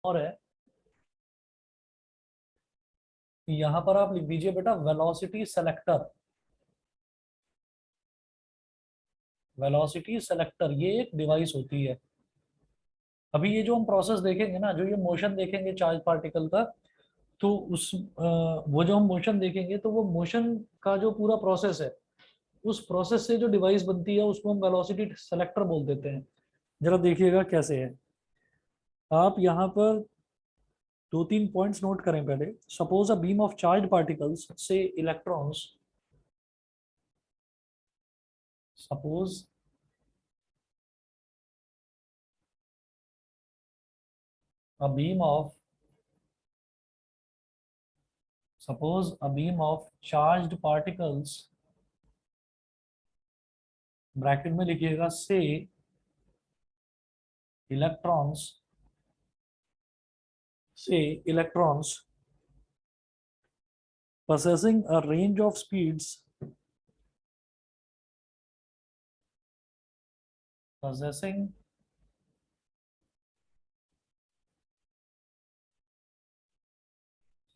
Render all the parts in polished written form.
और है, यहां पर आप लिख दीजिए बेटा वेलोसिटी सेलेक्टर। वेलोसिटी सेलेक्टर ये एक डिवाइस होती है। अभी ये जो हम प्रोसेस देखेंगे ना, जो ये मोशन देखेंगे चार्ज पार्टिकल का, तो वो जो हम मोशन देखेंगे तो वो मोशन का जो पूरा प्रोसेस है, उस प्रोसेस से जो डिवाइस बनती है उसको हम वेलोसिटी सेलेक्टर बोल देते हैं। जरा देखिएगा कैसे है। आप यहाँ पर दो तीन पॉइंट्स नोट करें पहले। Suppose a beam of charge particles say electrons, suppose a beam of suppose a beam of charged particles, bracket में लिखिएगा say electrons, say electrons possessing a range of speeds, possessing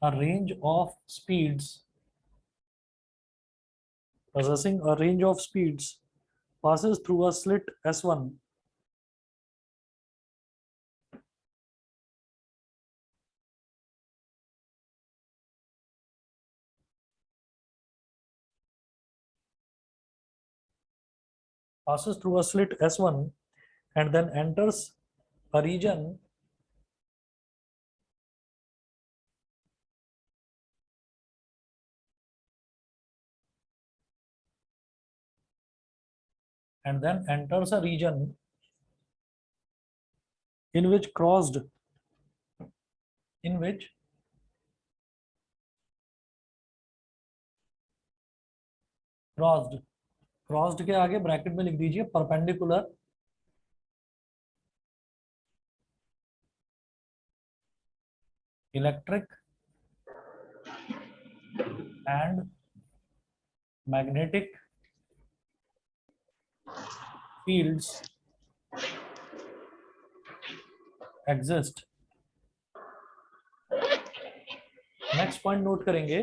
a range of speeds, possessing a range of speeds passes through a slit S1 passes through a slit S1 and then enters a region and then enters a region in which crossed, in which crossed, crossed के आगे bracket में लिख दीजिए perpendicular electric and magnetic fields exist। Next point note करेंगे,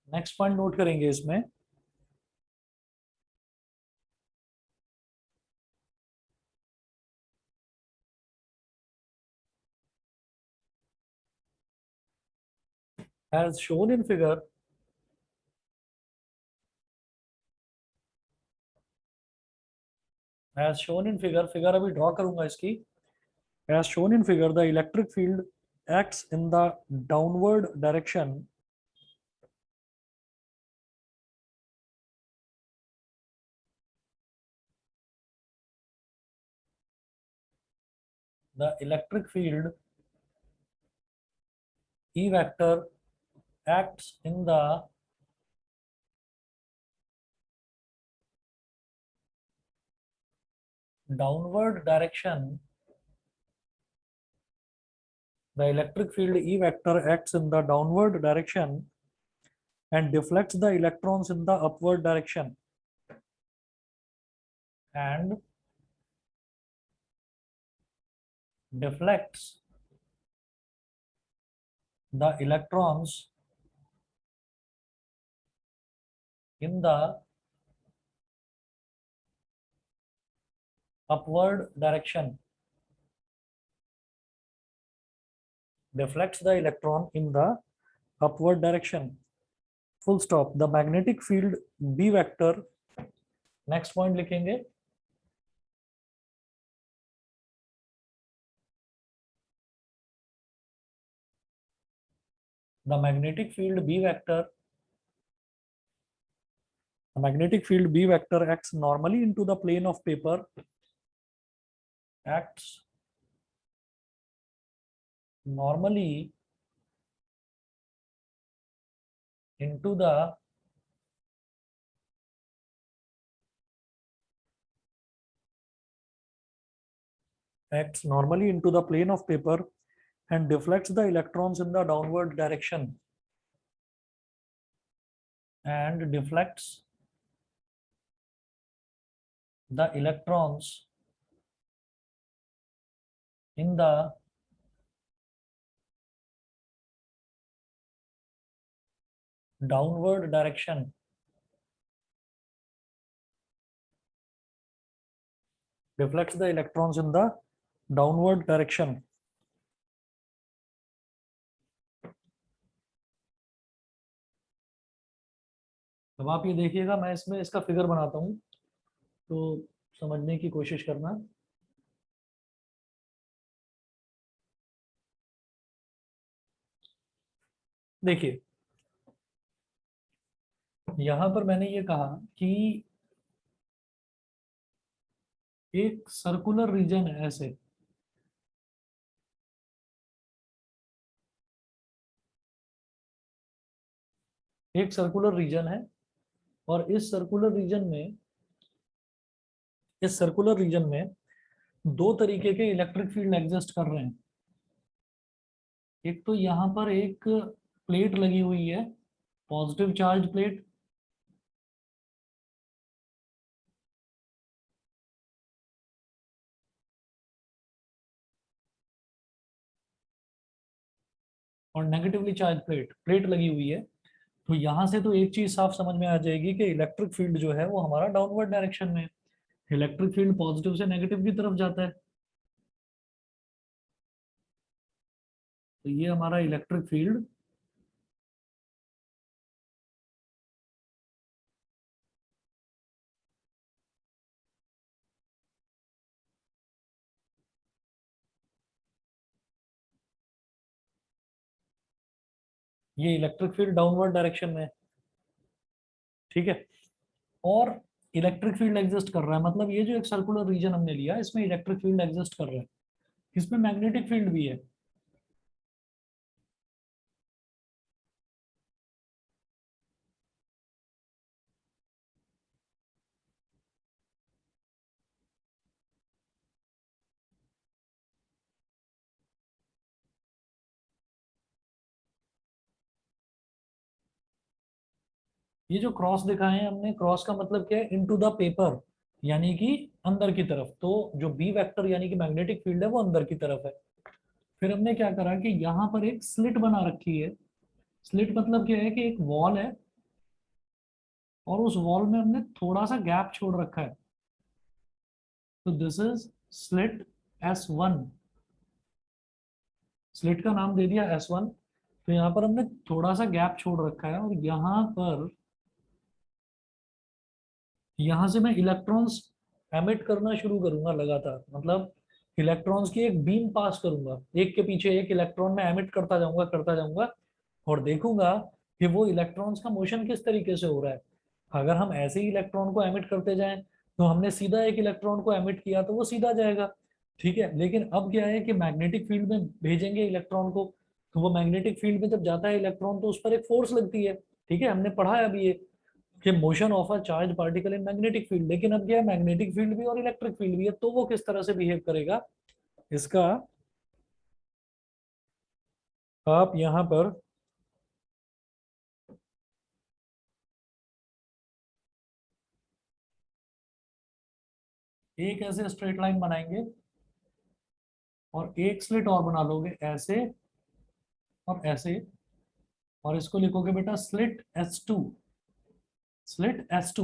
next point note करेंगे इसमें, as shown in figure, as shown in figure, figure अभी draw करूंगा इसकी। as shown in figure the electric field acts in the downward direction, the electric field E vector acts in the downward direction, the electric field E vector acts in the downward direction and deflects the electrons in the upward direction, and deflects the electrons in the upward direction, deflects the electron in the upward direction, full stop। the magnetic field B vector, next point लिखेंगे, the magnetic field B vector, the magnetic field B vector acts normally into the plane of paper, acts normally into the acts normally into the plane of paper and deflects the electrons in the downward direction, and deflects the electrons in the downward direction reflects the electrons in the downward direction. अब आप ये देखिएगा, मैं इसमें इसका figure बनाता हूँ तो समझने की कोशिश करना। देखिए, यहां पर मैंने ये कहा कि एक सर्कुलर रीजन है ऐसे, एक सर्कुलर रीजन है, और इस सर्कुलर रीजन में दो तरीके के इलेक्ट्रिक फील्ड एग्जिस्ट कर रहे हैं। एक तो यहाँ पर एक प्लेट लगी हुई है, पॉजिटिव चार्ज प्लेट, और नेगेटिवली चार्ज प्लेट प्लेट लगी हुई है। तो यहाँ से तो एक चीज साफ समझ में आ जाएगी कि इलेक्ट्रिक फील्ड जो है वो हमारा डाउनवर्ड डायरेक्शन में है। इलेक्ट्रिक फील्ड पॉजिटिव से नेगेटिव की तरफ जाता है। तो ये हमारा इलेक्ट्रिक फील्ड ये इलेक्ट्रिक फील्ड डाउनवर्ड डायरेक्शन में है। ठीक है। और इलेक्ट्रिक फील्ड एग्जिस्ट कर रहा है, मतलब ये जो एक सर्कुलर रीजन हमने लिया इसमें इलेक्ट्रिक फील्ड एग्जिस्ट कर रहा है, इसमें मैग्नेटिक फील्ड भी है। ये जो क्रॉस दिखाए हैं हमने, क्रॉस का मतलब क्या है, इनटू द पेपर, यानी कि अंदर की तरफ। तो जो बी वेक्टर यानी कि मैग्नेटिक फील्ड है वो अंदर की तरफ है। फिर हमने क्या करा कि यहाँ पर एक स्लिट बना रखी है। स्लिट मतलब क्या है कि एक वॉल है, और उस वॉल में हमने थोड़ा सा गैप छोड़ रखा है। तो this is slit S1। Slit का नाम दे दिया S1। तो यहाँ पर हमने थोड़ा सा गैप छोड़ रखा है, और यहाँ से मैं इलेक्ट्रॉन्स एमिट करना शुरू करूंगा लगातार, मतलब इलेक्ट्रॉन्स की एक बीम पास करूंगा, एक के पीछे एक इलेक्ट्रॉन में एमिट करता जाऊंगा, और देखूंगा कि वो इलेक्ट्रॉन्स का मोशन किस तरीके से हो रहा है। अगर हम ऐसे ही इलेक्ट्रॉन को एमिट करते जाएं, तो हमने सीधा एक इलेक्ट्रॉन को एमिट किया तो वो सीधा जाएगा। ठीक है, लेकिन अब क्या है कि मैग्नेटिक फील्ड में भेजेंगे इलेक्ट्रॉन को, तो वो मैग्नेटिक फील्ड में जब जाता है इलेक्ट्रॉन तो उस पर एक फोर्स लगती है। ठीक है, हमने पढ़ा है अभी ये कि motion of a charge particle in magnetic field. लेकिन अब क्या है, मैग्नेटिक फील्ड भी और इलेक्ट्रिक फील्ड भी है, तो वो किस तरह से बिहेव करेगा, इसका आप यहां पर एक ऐसे स्ट्रेट लाइन बनाएंगे, और एक स्लिट और बना लोगे ऐसे और ऐसे, और इसको लिखोगे बेटा स्लिट S2। Slit S2।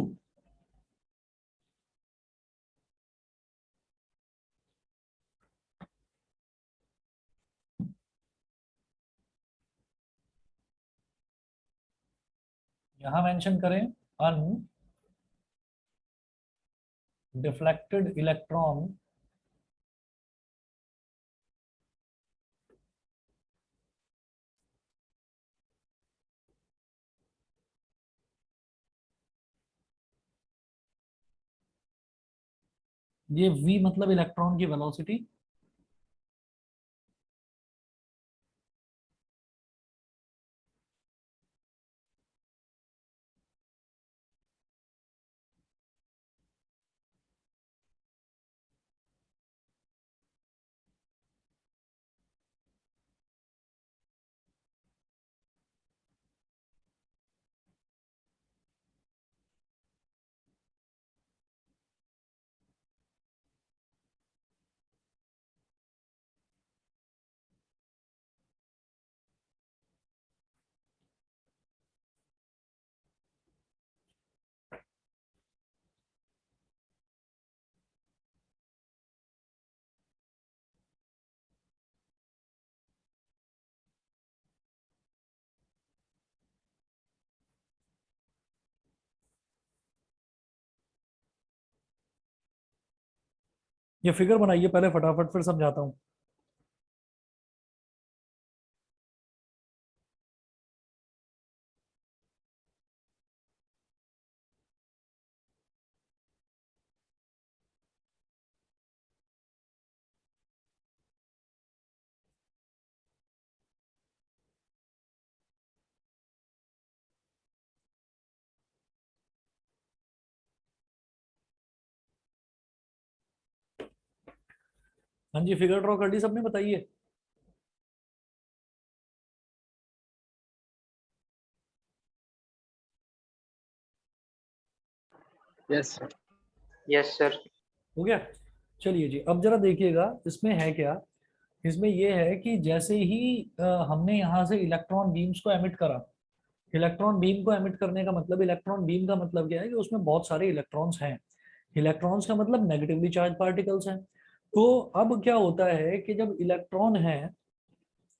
यहां मेंशन करें अनडिफ्लेक्टेड इलेक्ट्रॉन ये v मतलब इलेक्ट्रॉन की वेलोसिटी, ये फिगर बनाइए पहले फटाफट, फिर समझाता हूँ। हाँ जी, फिगर ड्रॉ कर ली सबने, बताइए। Yes sir. Yes sir. हो गया। चलिए जी, अब जरा देखिएगा इसमें है क्या। इसमें ये है कि जैसे ही हमने यहाँ से इलेक्ट्रॉन बीम्स को एमिट करा, इलेक्ट्रॉन बीम को एमिट करने का मतलब, इलेक्ट्रॉन बीम का मतलब क्या है कि उसमें बहुत सारे इलेक्ट्रॉन्स हैं। इलेक्ट्रॉन्स का मतलब नेगेटिवली चार्ज पार्टिकल्स हैं। तो अब क्या होता है कि जब इलेक्ट्रॉन है,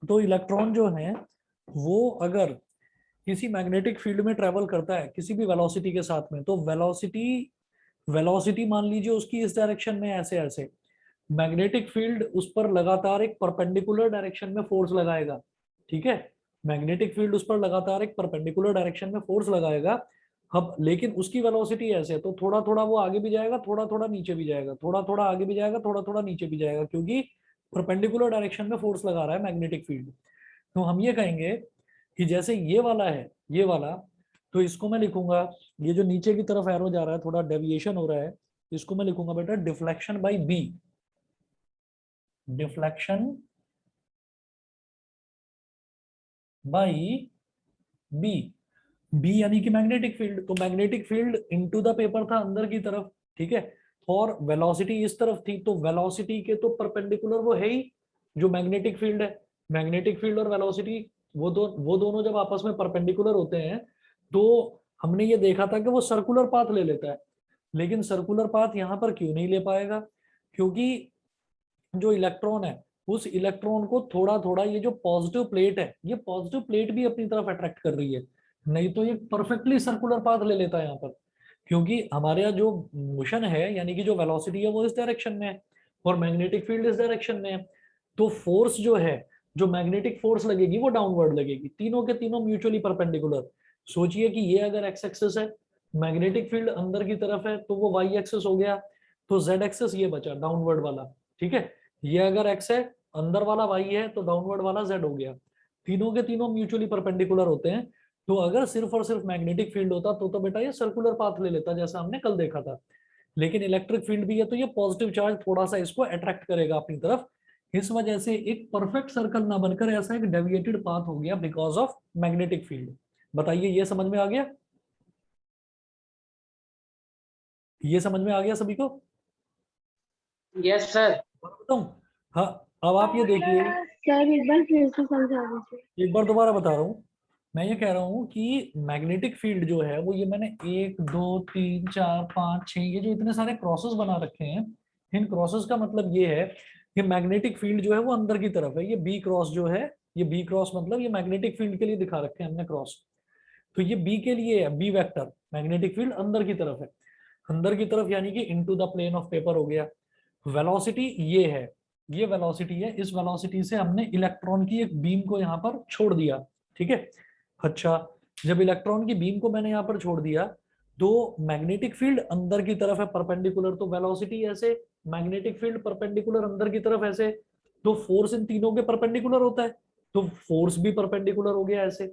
तो इलेक्ट्रॉन जो है वो अगर किसी मैग्नेटिक फील्ड में ट्रेवल करता है किसी भी वेलोसिटी के साथ में, तो वेलोसिटी वेलोसिटी मान लीजिए उसकी इस डायरेक्शन में ऐसे ऐसे, मैग्नेटिक फील्ड उस पर लगातार एक परपेंडिकुलर डायरेक्शन में फोर्स लगाएगा। ठीक है, मैग्नेटिक फील्ड उस पर लगातार एक परपेंडिकुलर डायरेक्शन में फोर्स लगाएगा। अब लेकिन उसकी वेलोसिटी ऐसे है, तो थोड़ा थोड़ा वो आगे भी जाएगा, थोड़ा थोड़ा नीचे भी जाएगा, थोड़ा थोड़ा आगे भी जाएगा, थोड़ा थोड़ा नीचे भी जाएगा, क्योंकि परपेंडिकुलर डायरेक्शन में फोर्स लगा रहा है मैग्नेटिक फील्ड। तो हम ये कहेंगे कि जैसे ये वाला है, ये वाला, तो इसको मैं लिखूंगा, ये जो नीचे की तरफ एरो जा रहा है, थोड़ा डेविएशन हो रहा है, इसको मैं लिखूंगा बेटा deflection by B. Deflection by B. B यानी कि मैग्नेटिक फील्ड, तो magnetic field into the paper था अंदर की तरफ। ठीक है, और वेलोसिटी इस तरफ थी, तो वेलोसिटी के तो परपेंडिकुलर वो है ही जो मैग्नेटिक फील्ड है। मैग्नेटिक फील्ड और वेलोसिटी वो दोनों जब आपस में परपेंडिकुलर होते हैं, तो हमने ये देखा था कि वो सर्कुलर पाथ ले लेता है। लेकिन सर्कुलर पाथ यहाँ पर क्यों नहीं ले पाएगा? क्योंकि जो इलेक्ट्रॉन है, उस इलेक्ट्रॉन को थोड़ा थोड़ा ये जो पॉजिटिव प्लेट है, ये पॉजिटिव प्लेट भी अपनी तरफ अट्रैक्ट कर रही है, नहीं तो ये परफेक्टली सर्कुलर पाथ ले लेता है यहाँ पर। क्योंकि हमारे यहाँ जो मोशन है, यानी कि जो वेलोसिटी है, वो इस डायरेक्शन में है, और मैग्नेटिक फील्ड इस डायरेक्शन में है। तो फोर्स जो है, जो मैग्नेटिक फोर्स लगेगी वो डाउनवर्ड लगेगी, तीनों के तीनों म्यूचुअली परपेंडिकुलर। सोचिए कि ये अगर एक्स एक्सिस है, मैग्नेटिक फील्ड अंदर की तरफ है, तो वो वाई एक्सिस हो गया, तो जेड एक्सिस ये बचा डाउनवर्ड वाला। ठीक है, ये अगर एक्स है, अंदर वाला वाई है, तो डाउनवर्ड वाला जेड हो गया। तीनों के तीनों म्यूचुअली परपेंडिकुलर होते हैं। तो अगर सिर्फ और सिर्फ मैग्नेटिक फील्ड होता तो बेटा ये सर्कुलर पाथ ले लेता, जैसा हमने कल देखा था। लेकिन इलेक्ट्रिक फील्ड भी है, तो ये पॉजिटिव चार्ज थोड़ा सा इसको अट्रैक्ट करेगा अपनी तरफ। इस वजह से एक परफेक्ट सर्कल ना बनकर ऐसा एक डेविएटेड पाथ हो गया बिकॉज ऑफ मैग्नेटिक फील्ड। बताइए, ये समझ में आ गया? ये समझ में आ गया सभी को? Yes sir. बताऊं? हाँ, अब आप ये देखिए, सर एक बार फिर से समझा दीजिए। एक बार दोबारा बता रहा हूँ। मैं ये कह रहा हूँ कि मैग्नेटिक फील्ड जो है वो, ये मैंने 1 2 3 4 5 6, ये जो इतने सारे क्रॉसेस बना रखे हैं, इन क्रॉसेस का मतलब ये है कि मैग्नेटिक फील्ड जो है वो अंदर की तरफ है। ये बी क्रॉस जो है, ये बी क्रॉस मतलब ये मैग्नेटिक फील्ड के लिए दिखा रखे हैं हमने क्रॉस। तो ये बी के लिए है, बी वेक्टर, मैग्नेटिक फील्ड अंदर की तरफ है। अंदर की तरफ यानी कि into the plane of paper हो गया। वेलोसिटी ये है, ये वेलोसिटी है, इस वेलोसिटी से हमने इलेक्ट्रॉन की एक बीम को यहाँ पर छोड़ दिया। ठीक है, अच्छा, जब इलेक्ट्रॉन की बीम को मैंने यहाँ पर छोड़ दिया, तो मैग्नेटिक फील्ड अंदर की तरफ है परपेंडिकुलर, तो वेलोसिटी ऐसे, मैग्नेटिक फील्ड परपेंडिकुलर अंदर की तरफ ऐसे, तो फोर्स इन तीनों के परपेंडिकुलर होता है, तो फोर्स भी परपेंडिकुलर हो गया ऐसे।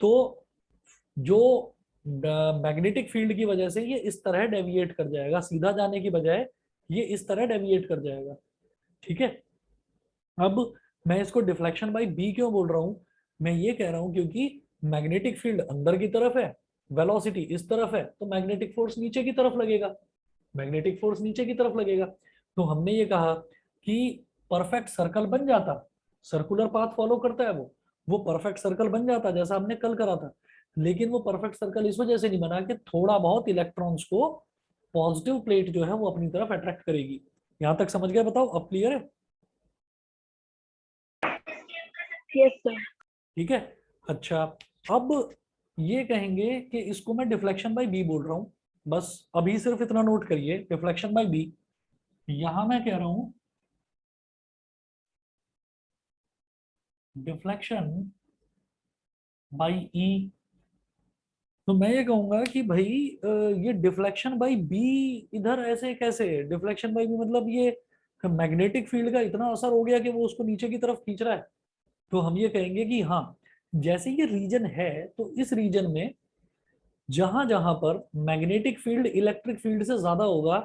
तो जो मैग्नेटिक फील्ड की वजह से ये इस तरह डेविएट कर जाएगा, सीधा जाने की बजाय ये इस तरह डेविएट कर जाएगा। ठीक है, अब मैं इसको डिफ्लेक्शन बाई बी क्यों बोल रहा हूं? मैं ये कह रहा हूं क्योंकि मैग्नेटिक फील्ड अंदर की तरफ है, वेलोसिटी इस तरफ है, तो मैग्नेटिक फोर्स नीचे की तरफ लगेगा, मैग्नेटिक फोर्स नीचे की तरफ लगेगा। तो हमने ये कहा कि परफेक्ट सर्कल बन जाता, सर्कुलर पाथ फॉलो करता है वो परफेक्ट सर्कल बन जाता जैसा हमने कल करा था। लेकिन वो परफेक्ट सर्कल इस वजह से नहीं बना कि थोड़ा बहुत इलेक्ट्रॉन्स को पॉजिटिव प्लेट जो है वो अपनी तरफ अट्रैक्ट करेगी। यहां तक समझ गए? बताओ, अब क्लियर है? Yes sir. ठीक है, अच्छा, अब ये कहेंगे कि इसको मैं डिफ्लेक्शन बाई बी बोल रहा हूं। बस अभी सिर्फ इतना नोट करिए, डिफ्लेक्शन बाई बी, यहां मैं कह रहा हूं डिफ्लेक्शन बाई ई, तो मैं ये कहूंगा कि भाई ये डिफ्लेक्शन बाई बी इधर ऐसे कैसे, डिफ्लेक्शन बाई बी मतलब ये मैग्नेटिक फील्ड का इतना असर हो गया कि वो उसको नीचे की तरफ खींच रहा है। तो हम ये कहेंगे कि हाँ, जैसे ये रीजन है तो इस रीजन में जहां जहां पर मैग्नेटिक फील्ड इलेक्ट्रिक फील्ड से ज्यादा होगा,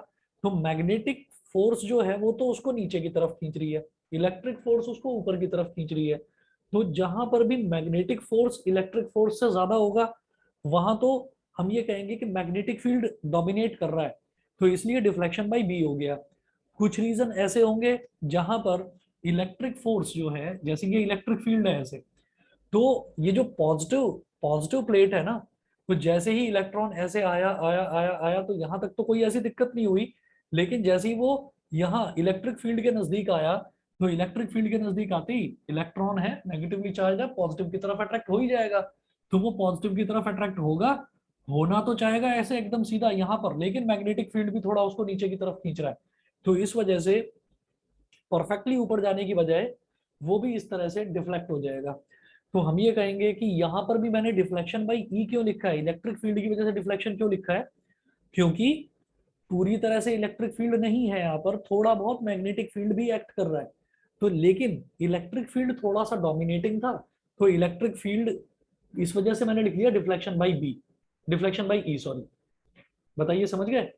तो मैग्नेटिक फोर्स जो है वो तो उसको नीचे की तरफ खींच रही है, इलेक्ट्रिक फोर्स उसको ऊपर की तरफ खींच रही है। तो जहां पर भी मैग्नेटिक फोर्स इलेक्ट्रिक फोर्स से ज्यादा होगा, वहां तो हम ये कहेंगे कि मैग्नेटिक फील्ड डोमिनेट कर रहा है, तो इसलिए डिफ्लेक्शन बाई बी हो गया। कुछ रीजन ऐसे होंगे जहां पर इलेक्ट्रिक फोर्स जो है, जैसे ये इलेक्ट्रिक फील्ड है ऐसे, तो ये जो पॉजिटिव पॉजिटिव प्लेट है ना, तो जैसे ही इलेक्ट्रॉन ऐसे आया आया आया आया तो यहाँ तक तो कोई ऐसी दिक्कत नहीं हुई, लेकिन जैसे ही वो यहाँ इलेक्ट्रिक फील्ड के नजदीक आया, तो इलेक्ट्रिक फील्ड के नजदीक आते ही इलेक्ट्रॉन है नेगेटिवली चार्ज है, पॉजिटिव की तरफ अट्रैक्ट हो ही जाएगा। तो वो पॉजिटिव की तरफ अट्रैक्ट होगा, होना तो चाहेगा ऐसे एकदम सीधा यहाँ पर, लेकिन मैग्नेटिक फील्ड भी थोड़ा उसको नीचे की तरफ खींच रहा है, तो इस वजह से परफेक्टली ऊपर जाने की बजाय वो भी इस तरह से डिफ्लेक्ट हो जाएगा। तो हम ये कहेंगे कि यहाँ पर भी मैंने डिफ्लेक्शन बाई ई क्यों लिखा है, इलेक्ट्रिक फील्ड की वजह से डिफ्लेक्शन क्यों लिखा है, क्योंकि पूरी तरह से इलेक्ट्रिक फील्ड नहीं है यहाँ पर, थोड़ा बहुत मैग्नेटिक फील्ड भी एक्ट कर रहा है। तो लेकिन इलेक्ट्रिक फील्ड थोड़ा सा डोमिनेटिंग था, तो इलेक्ट्रिक फील्ड इस वजह से मैंने लिख लिया deflection by B, deflection by E sorry. बताइए समझ गए?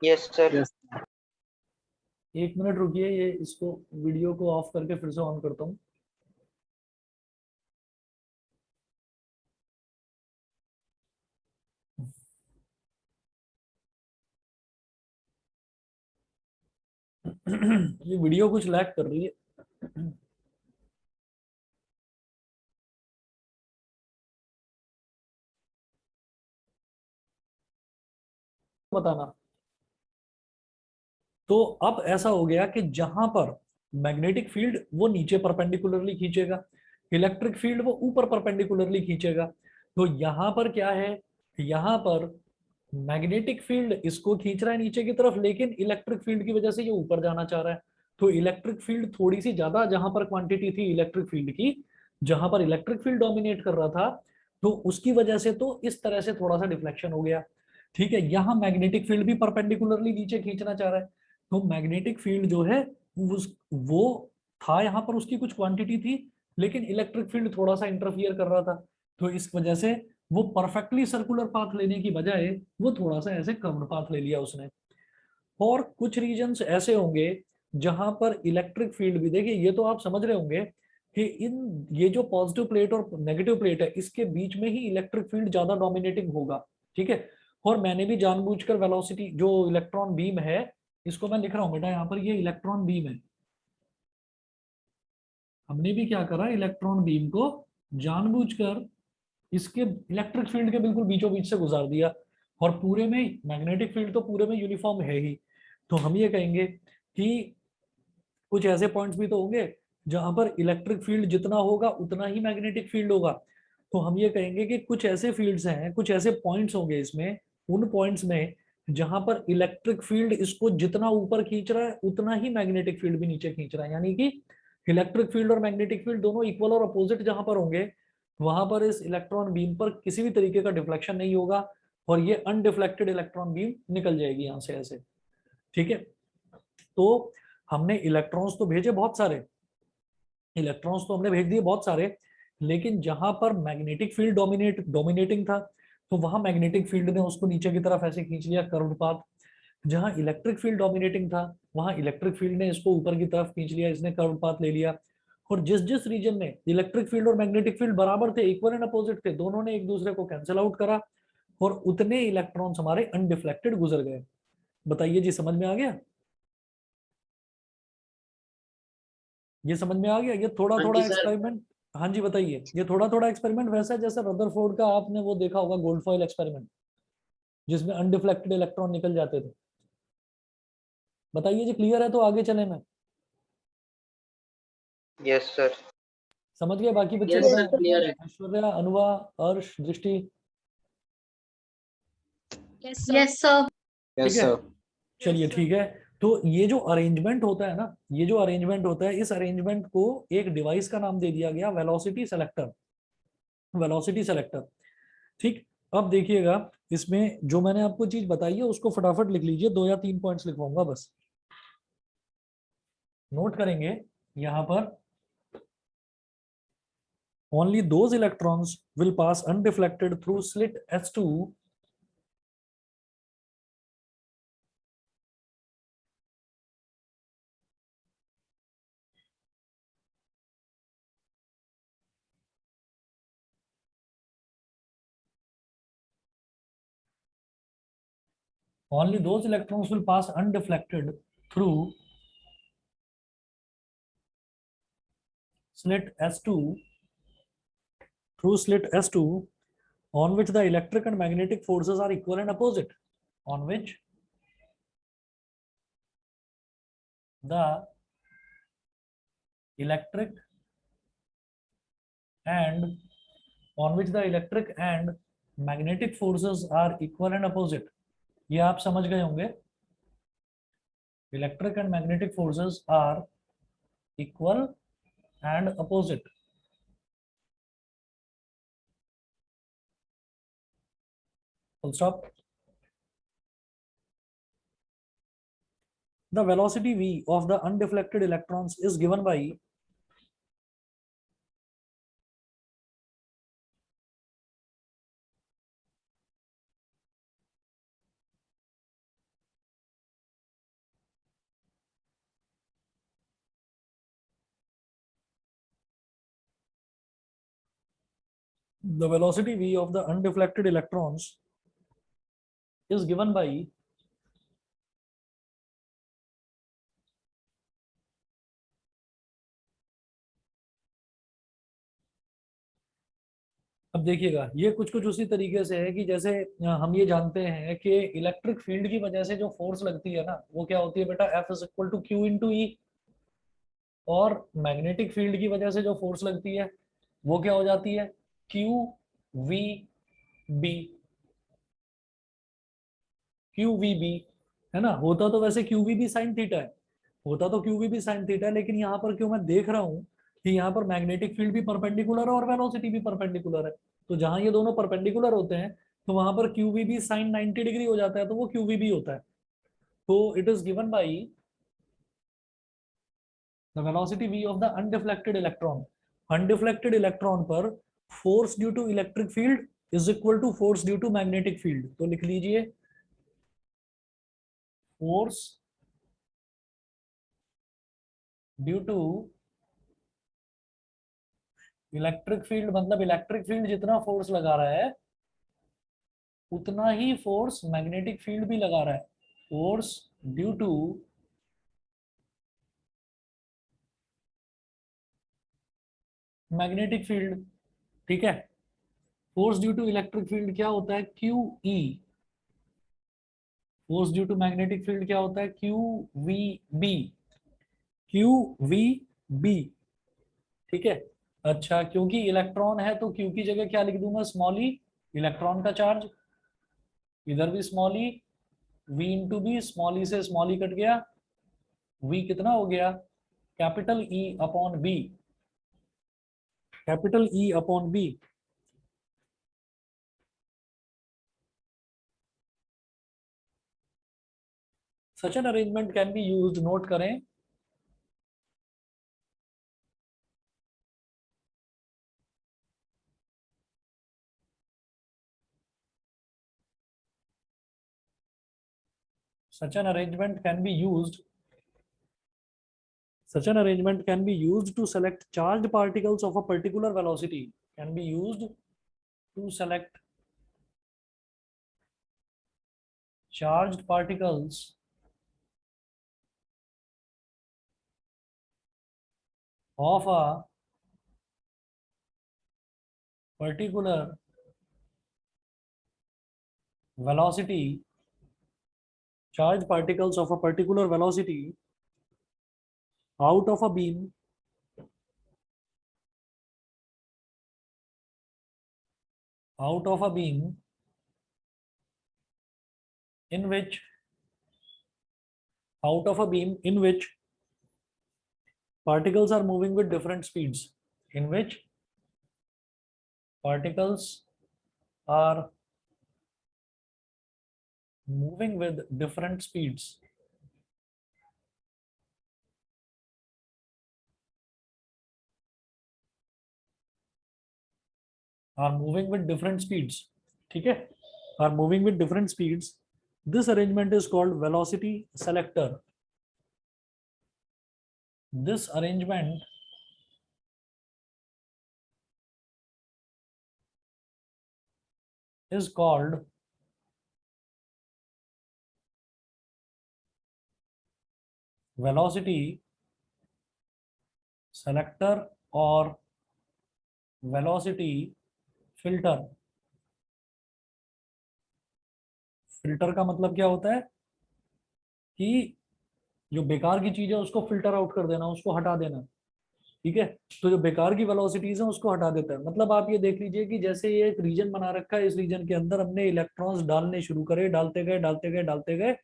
Yes sir. यस। एक मिनट रुकिए, ये इसको वीडियो को ऑफ करके फिर से ऑन करता हूँ। ये वीडियो कुछ लैग कर रही है। बताना। तो अब ऐसा हो गया कि जहां पर मैग्नेटिक फील्ड वो नीचे परपेंडिकुलरली खींचेगा, इलेक्ट्रिक फील्ड वो ऊपर परपेंडिकुलरली खींचेगा। तो यहां पर क्या है, यहां पर मैग्नेटिक फील्ड इसको खींच रहा है नीचे की तरफ, लेकिन इलेक्ट्रिक फील्ड की वजह से ये ऊपर जाना चाह रहा है। तो इलेक्ट्रिक फील्ड थोड़ी सी ज्यादा जहां पर क्वांटिटी थी इलेक्ट्रिक फील्ड की, जहां पर इलेक्ट्रिक फील्ड डोमिनेट कर रहा था, तो उसकी वजह से तो इस तरह से थोड़ा सा डिफ्लेक्शन हो गया। ठीक है, यहाँ मैग्नेटिक फील्ड भी परपेंडिकुलरली नीचे खींचना चाह रहा है, तो मैग्नेटिक फील्ड जो है वो था यहाँ पर, उसकी कुछ क्वांटिटी थी, लेकिन इलेक्ट्रिक फील्ड थोड़ा सा इंटरफियर कर रहा था, तो इस वजह से वो परफेक्टली सर्कुलर पाथ लेने की बजाय वो थोड़ा सा ऐसे कर्व्ड पाथ ले लिया उसने। और कुछ रीजन्स ऐसे होंगे जहां पर इलेक्ट्रिक फील्ड भी, देखिए ये तो आप समझ रहे होंगे कि इन ये जो पॉजिटिव प्लेट और नेगेटिव प्लेट है इसके बीच में ही इलेक्ट्रिक फील्ड ज्यादा डोमिनेटिंग होगा। ठीक है, और मैंने भी जानबूझकर वेलोसिटी जो इलेक्ट्रॉन बीम है इसको मैं लिख रहा हूं बेटा, यहाँ पर ये इलेक्ट्रॉन बीम है, हमने भी क्या करा, इलेक्ट्रॉन बीम को जानबूझकर इसके इलेक्ट्रिक फील्ड के बिल्कुल बीचों बीच से गुजार दिया, और पूरे में मैग्नेटिक फील्ड तो पूरे में यूनिफॉर्म है ही। तो हम ये कहेंगे कि कुछ ऐसे पॉइंट्स भी तो होंगे जहां पर इलेक्ट्रिक फील्ड जितना होगा उतना ही मैग्नेटिक फील्ड होगा। तो हम ये कहेंगे कि कुछ ऐसे फील्ड्स हैं, कुछ ऐसे पॉइंट्स होंगे इसमें, उन पॉइंट्स में जहां पर इलेक्ट्रिक फील्ड इसको जितना ऊपर खींच रहा है उतना ही मैग्नेटिक फील्ड भी नीचे खींच रहा है, यानी कि इलेक्ट्रिक फील्ड और मैग्नेटिक फील्ड दोनों इक्वल और अपोजिट जहां पर होंगे, वहां पर इस इलेक्ट्रॉन बीम पर किसी भी तरीके का डिफ्लेक्शन नहीं होगा, और ये अनडिफ्लेक्टेड इलेक्ट्रॉन बीम निकल जाएगी यहां से ऐसे। ठीक है, तो हमने इलेक्ट्रॉन्स तो भेजे बहुत सारे, इलेक्ट्रॉन्स तो हमने भेज दिए बहुत सारे, लेकिन जहां पर मैग्नेटिक फील्ड डोमिनेटिंग था, तो वहां मैग्नेटिक फील्ड ने उसको नीचे की तरफ ऐसे खींच लिया कर्व्ड पाथ। जहां इलेक्ट्रिक फील्ड डोमिनेटिंग था, वहां इलेक्ट्रिक फील्ड ने इसको ऊपर की तरफ खींच लिया, इसने कर्व्ड पाथ ले लिया। और जिस जिस रीजन में इलेक्ट्रिक फील्ड और मैग्नेटिक फील्ड बराबर थे, इक्वल एंड अपोजिट थे, दोनों ने एक दूसरे को कैंसिल आउट करा, और उतने इलेक्ट्रॉन्स हमारे अनडिफ्लेक्टेड गुजर गए। बताइए जी, समझ में आ गया? ये समझ में आ गया? ये थोड़ा हाँ जी थोड़ा सर। एक्सपेरिमेंट, हाँ जी बताइए, ये थोड़ा थोड़ा एक्सपेरिमेंट वैसा है जैसे रदरफोर्ड का आपने वो देखा होगा गोल्ड फॉइल एक्सपेरिमेंट, जिसमें अनडिफ्लेक्टेड इलेक्ट्रॉन निकल जाते थे। बताइए जी, क्लियर है तो आगे चले मैं। Yes sir. समझ गए बाकी बच्चे? यस Yes, सर, बताएं, sir. क्लियर है। ऐश्वर्या, अनुवा, अर्श, दृष्टि। Yes, sir. Yes, ठीक है, sir. चलिए ठीक है। तो ये जो अरेंजमेंट होता है ना, ये जो अरेंजमेंट होता है, इस अरेंजमेंट को एक डिवाइस का नाम दे दिया गया वेलोसिटी सेलेक्टर, वेलोसिटी सेलेक्टर। ठीक, अब देखिएगा इसमें जो मैंने आपको चीज बताई है उसको फटाफट लिख लीजिए, 2 या 3 पॉइंट्स लिखवाऊंगा बस, नोट करेंगे यहां पर। Only those electrons will pass undeflected through slit S2 only those electrons will pass undeflected through slit S2 on which the electric and magnetic forces are equal and opposite, on which the electric and magnetic forces are equal and opposite। ये आप समझ गए होंगे, electric and magnetic forces are equal and opposite. Full stop. The velocity v of the undeflected electrons is given by the velocity v of the undeflected electrons is given by अब देखिएगा ये कुछ कुछ उसी तरीके से है कि जैसे हम ये जानते हैं कि इलेक्ट्रिक फील्ड की वजह से जो फोर्स लगती है ना वो क्या होती है बेटा, F is equal to Q into E. और मैग्नेटिक फील्ड की वजह से जो फोर्स लगती है वो क्या हो जाती है, Q V B, Q V B, है ना। होता तो वैसे Q V B sine theta है, होता तो Q V B sine theta है, लेकिन यहाँ पर क्यों मैं देख रहा हूँ कि यहाँ पर मैग्नेटिक फील्ड भी परपेंडिकुलर है और वेलोसिटी भी परपेंडिकुलर है, तो जहां ये दोनों परपेंडिकुलर होते हैं तो वहां पर Q V B sine 90 degree हो जाता है, तो वो क्यू वी बी होता है। तो it is given by the velocity v of the undeflected electron, undeflected electron पर force due to electric field is equal to force due to magnetic field। तो लिख लीजिए force due to electric field, मतलब electric field जितना force लगा रहा है उतना ही फोर्स मैग्नेटिक फील्ड भी लगा रहा है। Force due to magnetic field, ठीक है। Force due to electric field क्या होता है, Q E. Force due to magnetic field क्या होता है, Q V B, Q V B, ठीक है। अच्छा, क्योंकि इलेक्ट्रॉन है तो क्यू की जगह क्या लिख दूंगा, स्मॉल ई, इलेक्ट्रॉन का चार्ज, इधर भी small E, V into B, small E से स्मॉल ई कट गया, वी कितना हो गया, capital E upon B, capital E upon B. Such an arrangement can be used, note करें, such an arrangement can be used, such an arrangement can be used to select charged particles of a particular velocity, can be used to select charged particles of a particular velocity, charged particles of a particular velocity out of a beam in which out of a beam in which particles are moving with different speeds, in which particles are moving with different speeds. Are moving with different speeds. ठीक है, are moving with different speeds. This arrangement is called velocity selector. This arrangement is called velocity selector और velocity filter. Filter का मतलब क्या होता है कि जो बेकार की चीज है उसको फिल्टर आउट कर देना, उसको हटा देना। ठीक है, तो जो बेकार की वेलोसिटीज है उसको हटा देता है। मतलब आप ये देख लीजिए कि जैसे ये एक रीजन बना रखा है, इस रीजन के अंदर हमने इलेक्ट्रॉन्स डालने शुरू करे, डालते गए डालते गए डालते गए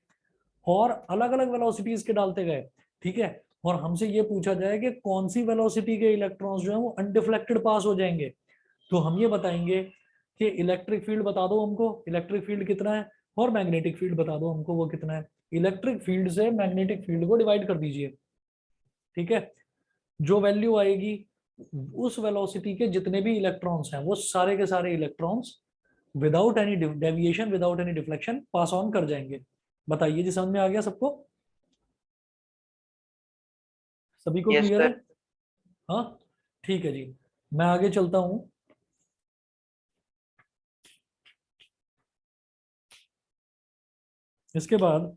और अलग अलग वेलोसिटीज के डालते गए। ठीक है, और हमसे ये पूछा जाए कि कौन सी वेलोसिटी के इलेक्ट्रॉन्स जो है वो अनडिफ्लेक्टेड पास हो जाएंगे, तो हम ये बताएंगे कि इलेक्ट्रिक फील्ड बता दो हमको, इलेक्ट्रिक फील्ड कितना है, और मैग्नेटिक फील्ड बता दो हमको वो कितना है। इलेक्ट्रिक फील्ड से मैग्नेटिक फील्ड को डिवाइड कर दीजिए। ठीक है, जो वैल्यू आएगी उस वेलोसिटी के जितने भी इलेक्ट्रॉन्स हैं वो सारे के सारे electrons without any deviation, without any deflection pass on कर जाएंगे। बताइए जी, समझ में आ गया सबको? सभी को यस क्लियर है? सर। हाँ, ठीक है जी, मैं आगे चलता हूं। इसके बाद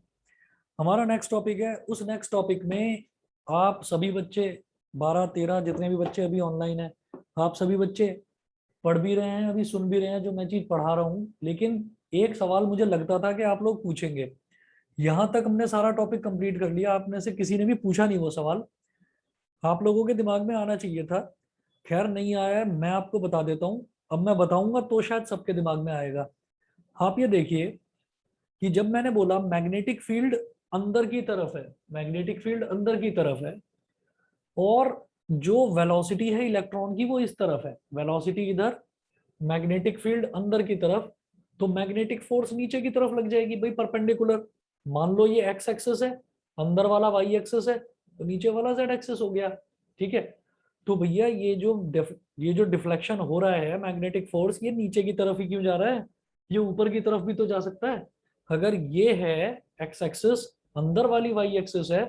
हमारा नेक्स्ट टॉपिक है। उस नेक्स्ट टॉपिक में आप सभी बच्चे 12-13 जितने भी बच्चे अभी ऑनलाइन हैं, आप सभी बच्चे पढ़ भी रहे हैं, अभी सुन भी रहे हैं जो मैं चीज पढ़ा रहा हूँ। लेकिन एक सवाल मुझे लगता था कि आप लोग पूछेंगे। यहाँ तक हमने सारा टॉपिक कंप्लीट कर लिया, आप में से किसी ने भी पूछा नहीं वो सवाल, आप लोगों के दिमाग में आना चाहिए था। खैर नहीं आया है, मैं आपको बता देता हूँ। अब मैं बताऊंगा तो शायद सबके दिमाग में आएगा। आप ये देखिए कि जब मैंने बोला मैग्नेटिक फील्ड अंदर की तरफ है, मैग्नेटिक फील्ड अंदर की तरफ है, और जो वेलोसिटी है इलेक्ट्रॉन की वो इस तरफ है, वेलोसिटी इधर, मैग्नेटिक फील्ड अंदर की तरफ, तो मैग्नेटिक फोर्स नीचे की तरफ लग जाएगी भाई, परपेंडिकुलर। मान लो ये एक्स एक्सेस है, अंदर वाला वाई एक्सेस है, तो नीचे वाला जेड एक्सेस हो गया। ठीक है, तो भैया ये जो डिफ्लेक्शन हो रहा है मैग्नेटिक फोर्स, ये नीचे की तरफ ही क्यों जा रहा है? ये ऊपर की तरफ भी तो जा सकता है। अगर ये है एक्स एक्सिस, अंदर वाली वाई एक्सिस है,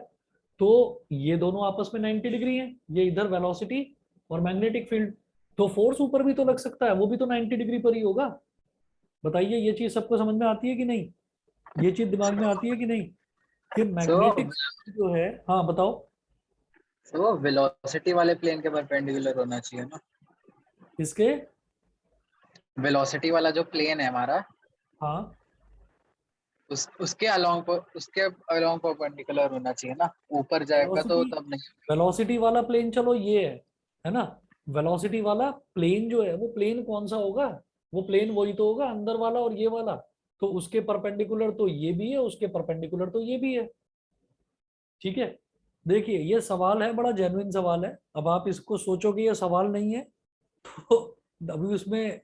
तो ये दोनों आपस में 90 डिग्री है, ये इधर वेलोसिटी और मैग्नेटिक फील्ड, तो फोर्स ऊपर भी तो लग सकता है, वो भी तो 90 डिग्री पर ही होगा। बताइए ये चीज सबको समझ में आती है कि नहीं? ये चीज दिमाग में आती है कि नहीं कि सो मैग्नेटिक जो है, हाँ बताओ। वो वेलोसिटी वाले प्लेन के परपेंडिकुलर होना चाहिए ना। इसके, वेलोसिटी वाला जो प्लेन है हमारा, हाँ उसके अलोंग परपेंडिकुलर होना चाहिए ना। ऊपर जाएगा तो वेलोसिटी, तब नहीं। वेलोसिटी वाला प्लेन चलो ये है ना, वेलोसिटी वाला प्लेन जो है वो प्लेन कौन सा होगा? वो प्लेन वही तो होगा अंदर वाला और ये वाला, तो उसके परपेंडिकुलर तो ये भी है, उसके परपेंडिकुलर तो ये भी है। ठीक है, देखिए ये सवाल है, बड़ा जेन्युइन सवाल है। अब आप इसको सोचो कि ये सवाल नहीं है तो अभी उसमें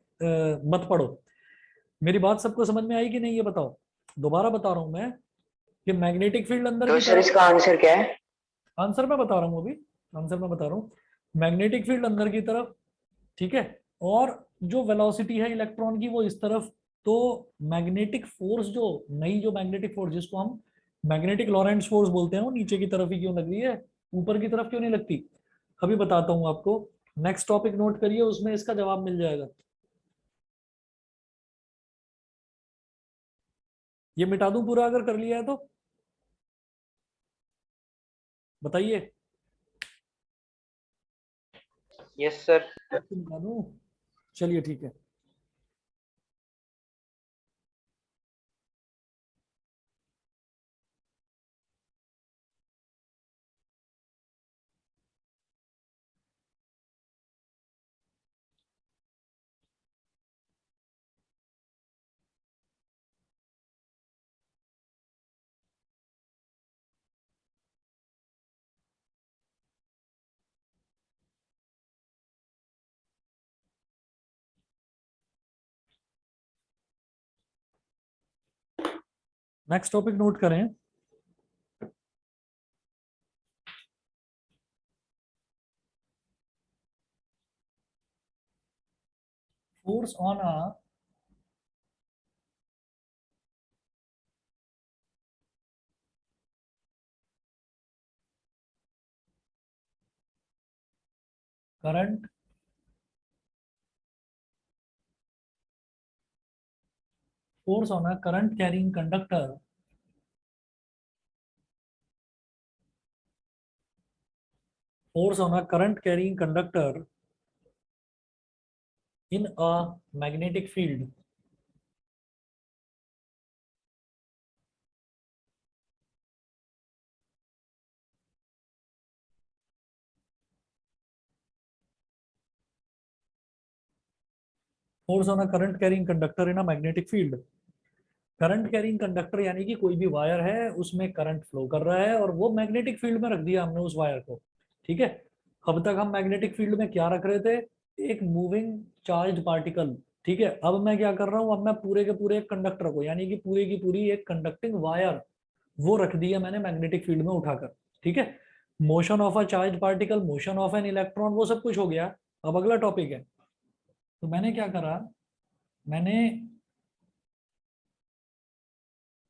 मत पढ़ो। मेरी बात सबको समझ में आई कि नहीं ये बताओ? दोबारा बता रहा हूं मैं कि मैग्नेटिक फील्ड अंदर तो की सर तरफ, इसका आंसर क्या है? आंसर मैं बता रहा हूँ अभी, आंसर मैं बता रहा हूँ। मैग्नेटिक फील्ड अंदर की तरफ, ठीक है, और जो वेलोसिटी है इलेक्ट्रॉन की वो इस तरफ। तो मैग्नेटिक फोर्स जो, नई जो मैग्नेटिक फोर्स जिसको हम मैग्नेटिक लॉरेंट्ज फोर्स बोलते हैं, वो नीचे की तरफ ही क्यों लग रही है, ऊपर की तरफ क्यों नहीं लगती? अभी बताता हूँ आपको। नेक्स्ट टॉपिक नोट करिए, उसमें इसका जवाब मिल जाएगा। ये मिटा दूं पूरा अगर कर लिया है तो? बताइए। Yes sir. मिटा दूं? चलिए ठीक है। नेक्स्ट टॉपिक नोट करें। Force on a current force on a current carrying conductor in a magnetic field force on a current carrying conductor in a magnetic field। Current carrying conductor यानी कि कोई भी वायर है उसमें current flow कर रहा है और वो मैग्नेटिक फील्ड में रख दिया हमने उस वायर को। ठीक है, अब तक हम मैग्नेटिक फील्ड में क्या रख रहे थे, एक मूविंग चार्ज पार्टिकल। ठीक है, अब मैं क्या कर रहा हूं, अब मैं पूरे के पूरे एक कंडक्टर को यानी कि पूरी की पूरी एक कंडक्टिंग वायर वो रख दिया मैंने मैग्नेटिक फील्ड में उठाकर। ठीक है, motion of a charge particle, motion of an electron, वो सब कुछ हो गया। अब अगला टॉपिक है, तो मैंने क्या करा, मैंने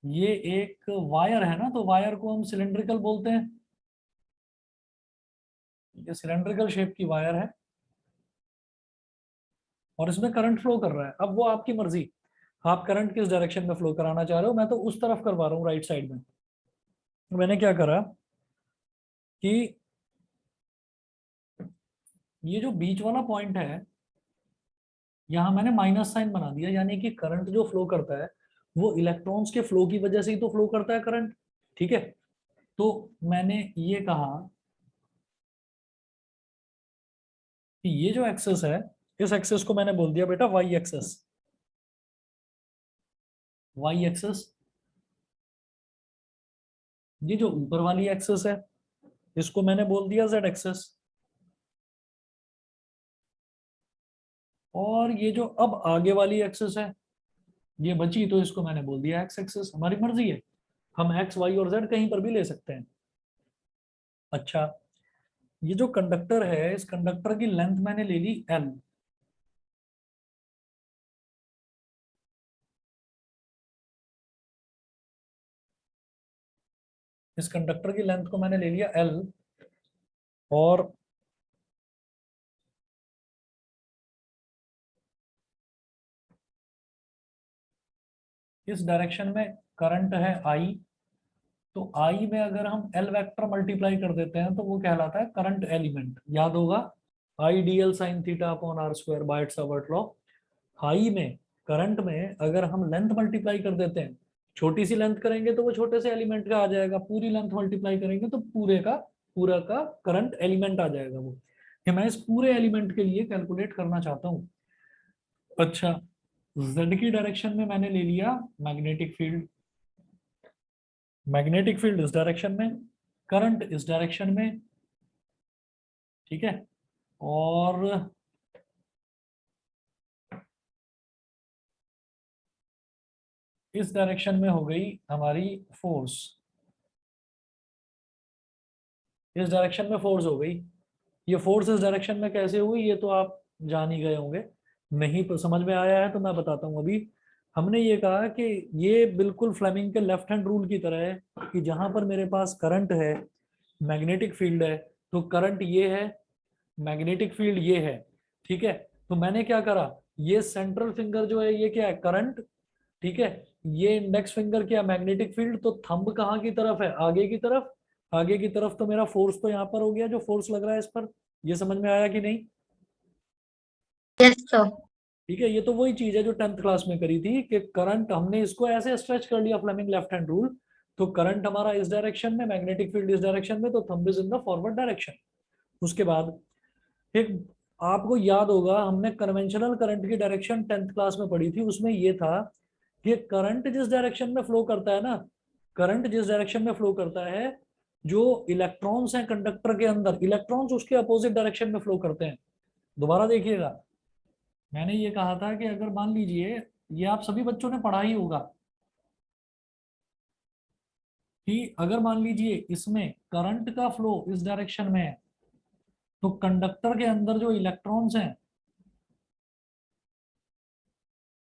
ये एक वायर है ना, तो वायर को हम सिलेंड्रिकल बोलते हैं। ये सिलेंड्रिकल शेप की वायर है और इसमें करंट फ्लो कर रहा है। अब वो आपकी मर्जी, आप करंट किस डायरेक्शन में फ्लो कराना चाह रहे हो। मैं तो उस तरफ करवा रहा हूँ, राइट साइड में। तो मैंने क्या करा कि ये जो बीच वाला पॉइंट है यहाँ मैंने माइनस साइन बना दिया, यानी कि करंट जो फ्लो करता है वो इलेक्ट्रॉन्स के फ्लो की वजह से ही तो फ्लो करता है करंट। ठीक है, तो मैंने ये कहा कि ये जो एक्सेस है, इस एक्सेस को मैंने बोल दिया बेटा वाई एक्सेस। वाई एक्सेस, ये जो ऊपर वाली एक्सेस है इसको मैंने बोल दिया जेड एक्सेस, और ये जो अब आगे वाली एक्सेस है ये बची तो इसको मैंने बोल दिया एक्स एक्सेस। हमारी मर्जी है, हम एक्स वाई और जेड कहीं पर भी ले सकते हैं। अच्छा, ये जो कंडक्टर है इस कंडक्टर की लेंथ मैंने ले ली एल। इस कंडक्टर की लेंथ को मैंने ले लिया एल, और इस डायरेक्शन में करंट है आई। तो आई में अगर हम एल वेक्टर मल्टीप्लाई कर देते हैं तो वो कहलाता है करंट एलिमेंट। याद होगा, I D L sine theta upon R square Biot Savart law. I में, करंट में अगर हम लेंथ मल्टीप्लाई कर देते हैं, छोटी सी लेंथ करेंगे तो वो छोटे से एलिमेंट का आ जाएगा, पूरी लेंथ मल्टीप्लाई करेंगे तो पूरा का करंट एलिमेंट आ जाएगा वो। कि मैं इस पूरे एलिमेंट के लिए कैलकुलेट करना चाहता हूँ। अच्छा, जेड की डायरेक्शन में मैंने ले लिया मैग्नेटिक फील्ड। मैग्नेटिक फील्ड इस डायरेक्शन में, करंट इस डायरेक्शन में। ठीक है, और इस डायरेक्शन में हो गई हमारी फोर्स, इस डायरेक्शन में फोर्स हो गई। ये फोर्स इस डायरेक्शन में कैसे हुई ये तो आप जान ही गए होंगे, नहीं तो समझ में आया है तो मैं बताता हूँ अभी। हमने ये कहा कि ये बिल्कुल फ्लेमिंग के लेफ्ट हैंड रूल की तरह है कि जहां पर मेरे पास करंट है, मैग्नेटिक फील्ड है, तो करंट ये है, मैग्नेटिक फील्ड ये है। ठीक है, तो मैंने क्या करा, ये सेंट्रल फिंगर जो है ये क्या है, करंट। ठीक है, ये इंडेक्स फिंगर क्या, मैग्नेटिक फील्ड। तो थंब कहाँ की तरफ है, आगे की तरफ। आगे की तरफ तो मेरा फोर्स तो यहाँ पर हो गया, जो फोर्स लग रहा है इस पर। ये समझ में आया कि नहीं? Yes sir. ठीक है, ये तो वही चीज है जो 10th क्लास में करी थी कि करंट हमने इसको ऐसे स्ट्रेच कर लिया, फ्लेमिंग लेफ्ट हैंड रूल। तो करंट हमारा इस डायरेक्शन में, मैग्नेटिक फील्ड इस डायरेक्शन में, तो thumb is in the forward direction. उसके बाद एक, आपको याद होगा हमने कन्वेंशनल करंट की डायरेक्शन 10th क्लास में पढ़ी थी, उसमें ये था कि करंट जिस डायरेक्शन में फ्लो करता है ना, करंट जिस डायरेक्शन में फ्लो करता है, जो इलेक्ट्रॉन्स हैं कंडक्टर के अंदर, इलेक्ट्रॉन्स उसके अपोजिट डायरेक्शन में फ्लो करते हैं। दोबारा देखिएगा, मैंने ये कहा था कि अगर मान लीजिए, ये आप सभी बच्चों ने पढ़ा ही होगा कि अगर मान लीजिए इसमें करंट का फ्लो इस डायरेक्शन में है, तो कंडक्टर के अंदर जो इलेक्ट्रॉन्स हैं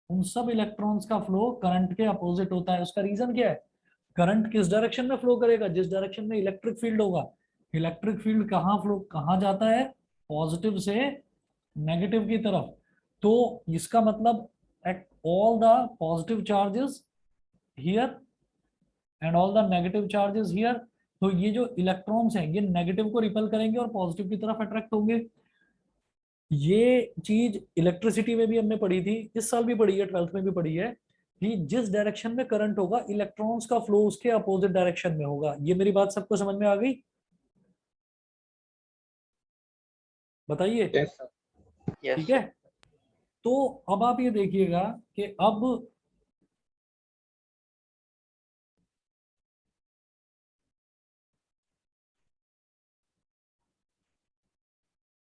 उन सब इलेक्ट्रॉन्स का फ्लो करंट के अपोजिट होता है। उसका रीजन क्या है? करंट किस डायरेक्शन में फ्लो करेगा? जिस डायरेक्शन में इलेक्ट्रिक फील्ड होगा। इलेक्ट्रिक फील्ड कहाँ जाता है? पॉजिटिव से नेगेटिव की तरफ। तो इसका मतलब at all the positive charges here and all the negative charges here, तो ये जो इलेक्ट्रॉन्स हैं ये नेगेटिव को रिपेल करेंगे और पॉजिटिव की तरफ अट्रैक्ट होंगे। ये चीज इलेक्ट्रिसिटी में भी हमने पढ़ी थी, इस साल भी पढ़ी है, 12th में भी पढ़ी है, कि जिस डायरेक्शन में करंट होगा इलेक्ट्रॉन्स का फ्लो उसके अपोजिट डायरेक्शन में होगा। ये मेरी बात सबको समझ में आ गई? बताइए। यस ठीक है, तो अब आप ये देखिएगा कि अब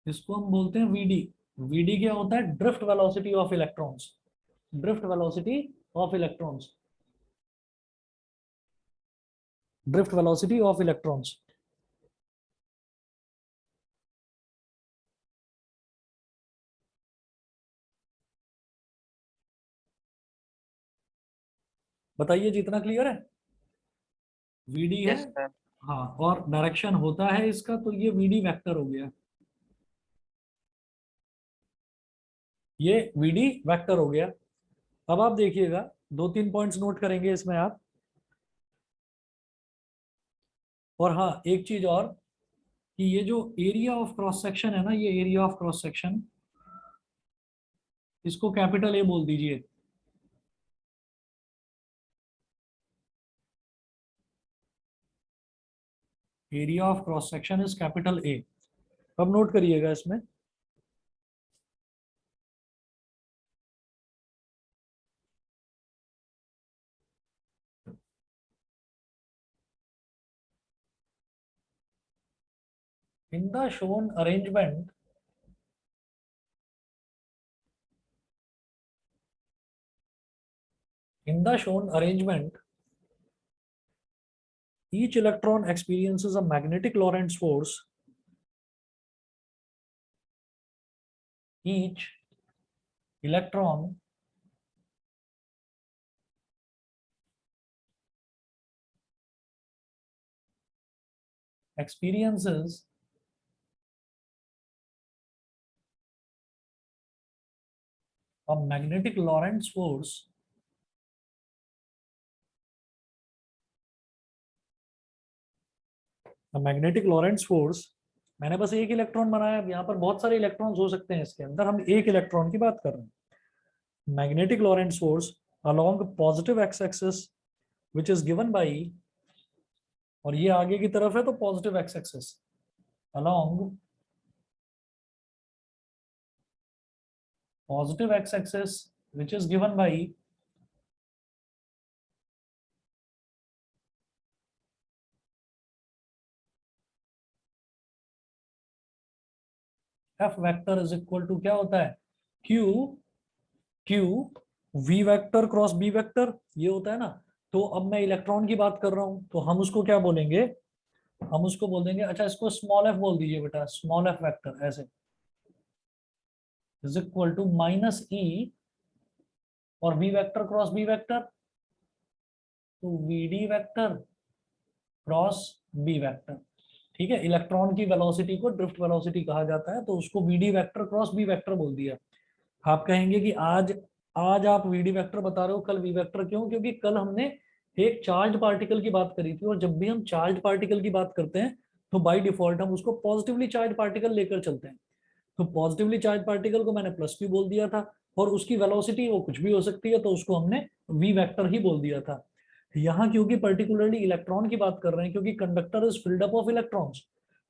इसको हम बोलते हैं वीडी। वीडी क्या होता है? Drift velocity of electrons. Drift velocity of electrons. Drift velocity of electrons. बताइए जितना क्लियर है। वीडी है, यस सर। हाँ, और डायरेक्शन होता है इसका, तो ये वीडी वेक्टर हो गया। ये वीडी वेक्टर हो गया। अब आप देखिएगा, 2-3 पॉइंट्स नोट करेंगे इसमें आप। और हाँ, एक चीज और, कि ये जो एरिया ऑफ क्रॉस सेक्शन है ना, ये एरिया ऑफ क्रॉस सेक्शन, इसको कैपिटल ए बोल दीजिए। Area of cross section is capital A. अब नोट करिएगा इसमें, in the shown arrangement, each electron experiences a magnetic Lorentz force. Each electron experiences a magnetic Lorentz force magnetic Lorentz force. मैंने बस एक electron बनाया, यहाँ पर बहुत सारे इलेक्ट्रॉन्स हो सकते हैं, इसके अंदर हम एक इलेक्ट्रॉन की बात कर रहे हैं। Magnetic Lorentz force along positive X axis which is given by, और ये आगे की तरफ है तो positive X axis, along positive X axis which is given by F vector is equal to क्या होता है? Q V vector cross B vector, ये होता है ना। तो अब मैं इलेक्ट्रॉन की बात कर रहा हूं, तो हम उसको क्या बोलेंगे? हम उसको बोल देंगे, अच्छा इसको स्मॉल एफ बोल दीजिए बेटा, स्मॉल एफ वेक्टर ऐसे, is equal to minus E, और V vector cross B vector, तो V D vector cross B vector. ठीक है, इलेक्ट्रॉन की वेलोसिटी को ड्रिफ्ट वेलोसिटी कहा जाता है, तो उसको V D vector cross B vector बोल दिया। आप कहेंगे कि आज आज आप वी डी वेक्टर बता रहे हो, कल वी वेक्टर क्यों? क्योंकि कल हमने एक चार्ज पार्टिकल की बात करी थी, और जब भी हम चार्ज पार्टिकल की बात करते हैं तो बाय डिफॉल्ट हम उसको पॉजिटिवली चार्ज पार्टिकल लेकर चलते हैं। तो पॉजिटिवली चार्ज पार्टिकल को मैंने प्लस क्यू बोल दिया था, और उसकी वेलोसिटी वो कुछ भी हो सकती है, तो उसको हमने वी वेक्टर ही बोल दिया था। यहाँ क्योंकि पर्टिकुलरली इलेक्ट्रॉन की बात कर रहे हैं, क्योंकि conductor is filled up of electrons,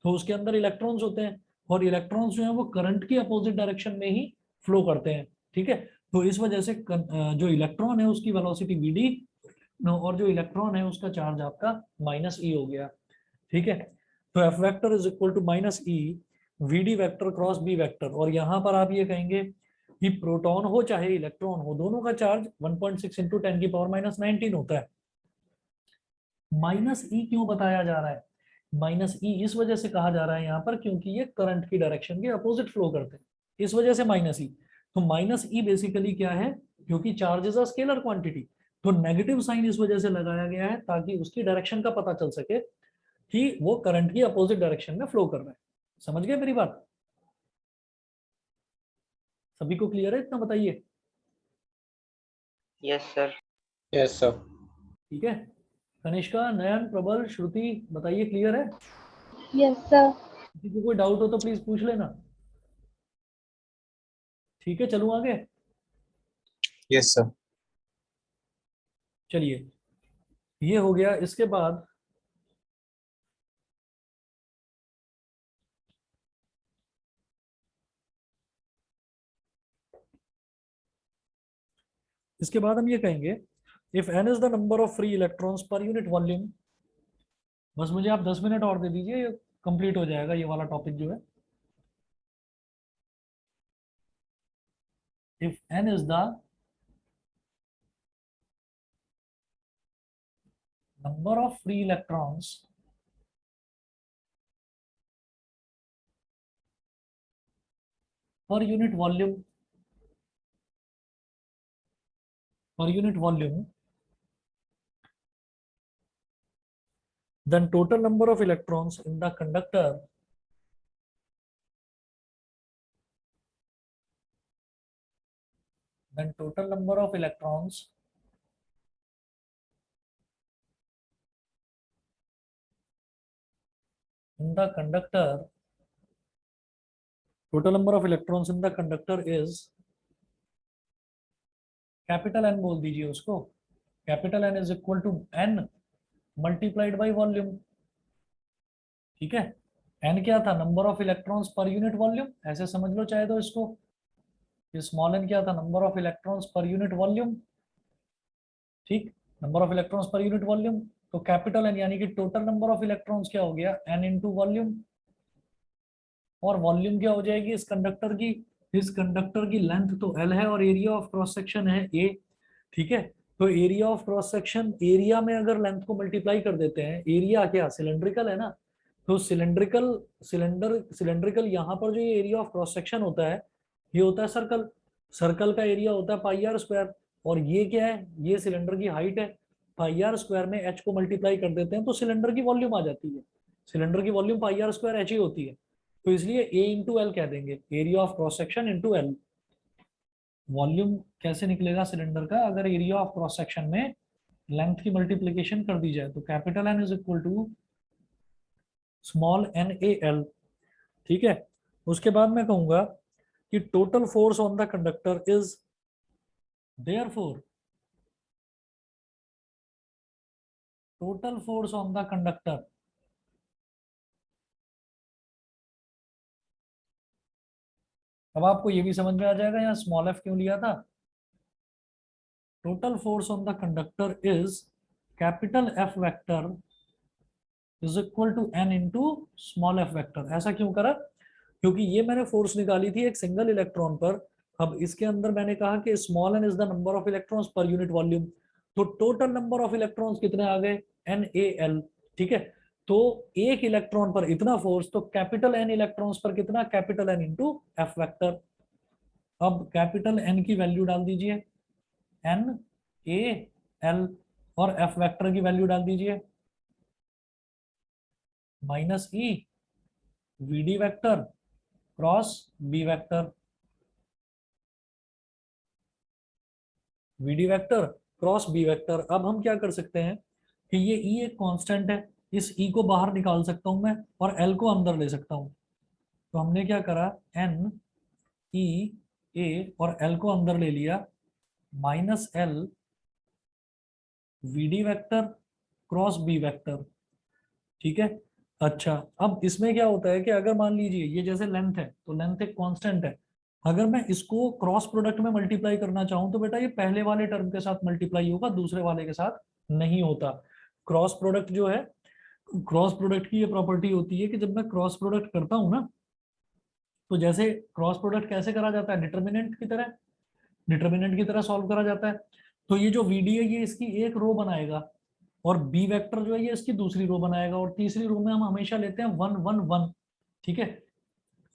तो उसके अंदर इलेक्ट्रॉन्स होते हैं, और इलेक्ट्रॉन्स जो है वो करंट की अपोजिट डायरेक्शन में ही फ्लो करते हैं। ठीक है, तो इस वजह से जो इलेक्ट्रॉन है उसकी वेलोसिटी वीडी, और जो इलेक्ट्रॉन है उसका चार्ज आपका माइनस ई हो गया। ठीक है, तो F vector is equal to minus E V D vector cross B vector. और यहाँ पर आप ये कहेंगे कि प्रोटॉन हो चाहे इलेक्ट्रॉन हो, दोनों का चार्ज 1.6 × 10⁻⁻19 होता है। माइनस ई क्यों बताया जा रहा है? माइनस ई इस वजह से कहा जा रहा है यहाँ पर क्योंकि ये करंट की डायरेक्शन के अपोजिट फ्लो करते हैं, इस वजह से माइनस ई। तो माइनस ई बेसिकली क्या है, क्योंकि charge is a scalar quantity, तो नेगेटिव साइन इस वजह से लगाया गया है ताकि उसकी डायरेक्शन का पता चल सके कि वो करंट की अपोजिट डायरेक्शन में फ्लो कर रहा है। समझ गए मेरी बात? सभी को क्लियर है इतना बताइए? Yes sir. Yes sir. ठीक है, कनिष्का, नयन, प्रबल, श्रुति बताइए क्लियर है? Yes sir. किसी को कोई डाउट हो तो प्लीज पूछ लेना। ठीक है, चलूं आगे? Yes sir. चलिए, ये हो गया। इसके बाद हम ये कहेंगे, if n is the number of free electrons per unit volume. बस मुझे आप 10 मिनट और दे दीजिए, ये कंप्लीट हो जाएगा ये वाला टॉपिक जो है। If n is the number of free electrons per unit volume, then total number of electrons in the conductor in the conductor, total number of electrons in the conductor is capital N बोल दीजिए उसको, capital N is equal to N multiplied by volume. ठीक है, N क्या था? Number of electrons per unit volume, ऐसे समझ लो चाहे तो इसको। स्मॉल n क्या था? Number of electrons per unit volume. ठीक, number of electrons per unit volume, तो कैपिटल N यानी कि टोटल नंबर ऑफ इलेक्ट्रॉन्स क्या हो गया? N into volume. और वॉल्यूम क्या हो जाएगी इस कंडक्टर की? इस कंडक्टर की लेंथ तो L है और एरिया ऑफ क्रॉस सेक्शन है A। ठीक है, तो area of cross section, area में अगर लेंथ को मल्टीप्लाई कर देते हैं, एरिया क्या सिलेंड्रिकल है ना, तो सिलेंड्रिकल यहाँ पर जो ये एरिया ऑफ क्रॉस सेक्शन होता है, ये होता है सर्कल। सर्कल का एरिया होता है पाई आर स्क्वायर, और ये क्या है? ये सिलेंडर की हाइट है। पाई आर स्क्वायर में h को मल्टीप्लाई कर देते हैं तो सिलेंडर की वॉल्यूम आ जाती है। सिलेंडर की volume pi R square h ही होती है, तो इसलिए a इंटू एल कह देंगे, area of cross section into L. Volume कैसे निकलेगा सिलेंडर का? अगर एरिया ऑफ क्रॉस सेक्शन में लेंथ की मल्टीप्लिकेशन कर दी जाए, तो capital N is equal to small n a l। ठीक है, उसके बाद मैं कहूंगा कि total force on the conductor is, therefore total force on the conductor अब आपको ये भी समझ में आ जाएगा यहाँ स्मॉल f क्यों लिया था। Total force on the conductor is capital F vector is equal to n into small f vector. ऐसा क्यों करा? क्योंकि ये मैंने फोर्स निकाली थी एक सिंगल इलेक्ट्रॉन पर। अब इसके अंदर मैंने कहा कि small n is the number of electrons per unit volume, तो टोटल नंबर ऑफ इलेक्ट्रॉन्स कितने आ गए? NaL। ठीक है, तो एक इलेक्ट्रॉन पर इतना फोर्स, तो कैपिटल N इलेक्ट्रॉन्स पर कितना? Capital N into F vector. अब कैपिटल N की वैल्यू डाल दीजिए, NaL, और F वेक्टर की वैल्यू डाल दीजिए minus E VD vector cross B vector, VD vector cross B vector. अब हम क्या कर सकते हैं कि ये E एक कांस्टेंट है, इस E को बाहर निकाल सकता हूं मैं और L को अंदर ले सकता हूं। तो हमने क्या करा, N E A और L को अंदर ले लिया, minus L VD vector cross B vector. ठीक है, अच्छा अब इसमें क्या होता है कि अगर मान लीजिए ये जैसे लेंथ है, तो लेंथ एक कांस्टेंट है, अगर मैं इसको क्रॉस प्रोडक्ट में मल्टीप्लाई करना चाहूं तो बेटा ये पहले वाले टर्म के साथ मल्टीप्लाई होगा, दूसरे वाले के साथ नहीं होता। क्रॉस प्रोडक्ट जो है, क्रॉस प्रोडक्ट की ये प्रॉपर्टी होती है कि जब मैं क्रॉस प्रोडक्ट करता हूं ना, तो जैसे क्रॉस प्रोडक्ट कैसे करा जाता है? डिटर्मिनेंट की तरह सॉल्व करा जाता है। तो ये जो VD है ये इसकी एक रो बनाएगा, और बी वेक्टर जो है ये इसकी दूसरी रो बनाएगा, और तीसरी रो में हम हमेशा लेते हैं 1 1 1, ठीक है।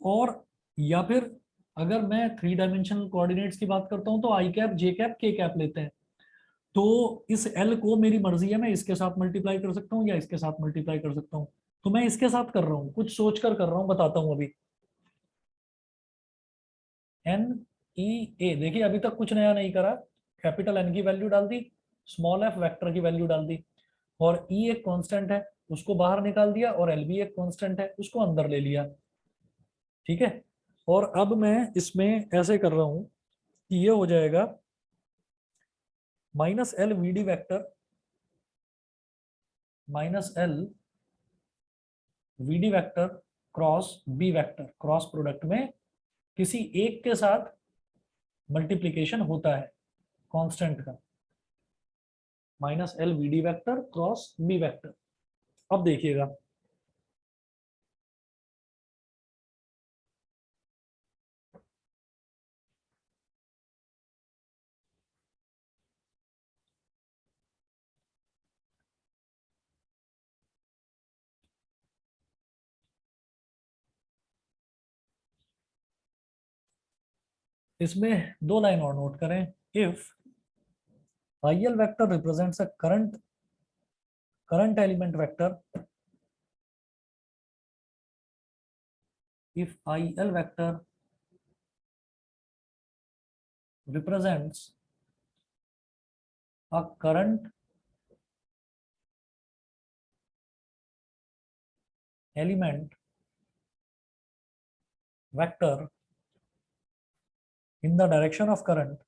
और या फिर अगर मैं 3 डायमेंशनल कोऑर्डिनेट्स की बात करता हूं तो आई कैप, जे कैप, के कैप लेते हैं। तो इस एल को मेरी मर्जी है, मैं इसके साथ मल्टीप्लाई कर सकता हूँ या इसके साथ मल्टीप्लाई कर सकता हूँ। तो मैं इसके साथ कर रहा हूँ, कुछ सोच कर रहा हूँ, बताता हूँ अभी। एन ई ए, देखिए अभी तक कुछ नया नहीं करा। कैपिटल एन की वैल्यू डाल दी, स्मॉल एफ वेक्टर की वैल्यू डाल दी, और ई एक कांस्टेंट है उसको बाहर निकाल दिया, और एल भी एक कांस्टेंट है उसको अंदर ले लिया, ठीक है। और अब मैं इसमें ऐसे कर रहा हूं कि ये हो जाएगा minus L V D vector, minus L V D vector cross B vector, cross product में किसी एक के साथ मल्टीप्लीकेशन होता है कांस्टेंट का, minus L V D vector cross B vector. अब देखिएगा, इसमें 2 लाइन और नोट करें। If IL vector represents a current element vector, if IL vector represents a current element vector in the direction of current,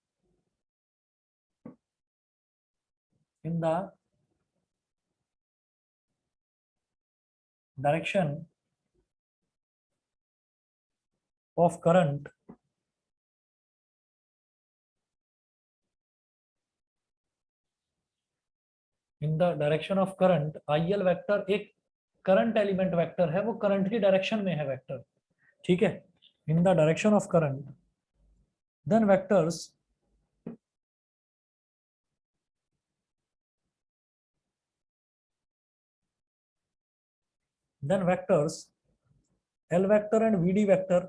in the direction of current, in the direction of current, IL vector एक current element vector है, वो current की direction में है vector, ठीक है। In the direction of current, then vectors L vector and VD vector,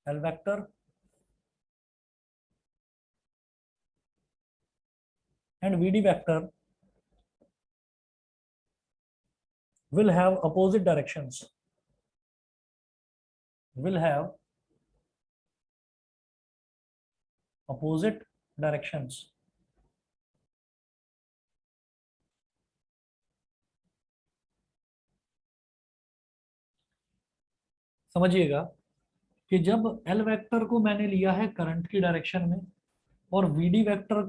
L vector and VD vector will have opposite directions, will have opposite directions. समझिएगा कि जब L वेक्टर को मैंने लिया है करंट की डायरेक्शन में, और VD वेक्टर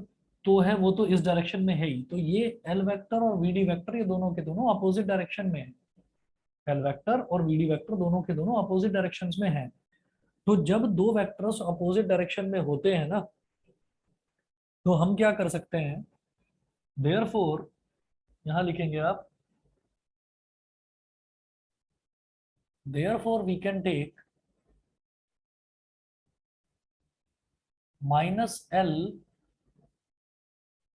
तो है वो तो इस डायरेक्शन में है ही, तो ये L वेक्टर और VD वेक्टर ये दोनों के दोनों अपोजिट डायरेक्शन में है। L वेक्टर और VD वेक्टर दोनों के दोनों अपोजिट डायरेक्शंस में हैं। तो जब दो वेक्टर्स अपोजिट डायरेक्शन में होते हैं ना, तो हम क्या कर सकते हैं, देयरफॉर यहां लिखेंगे आप, therefore we can take minus L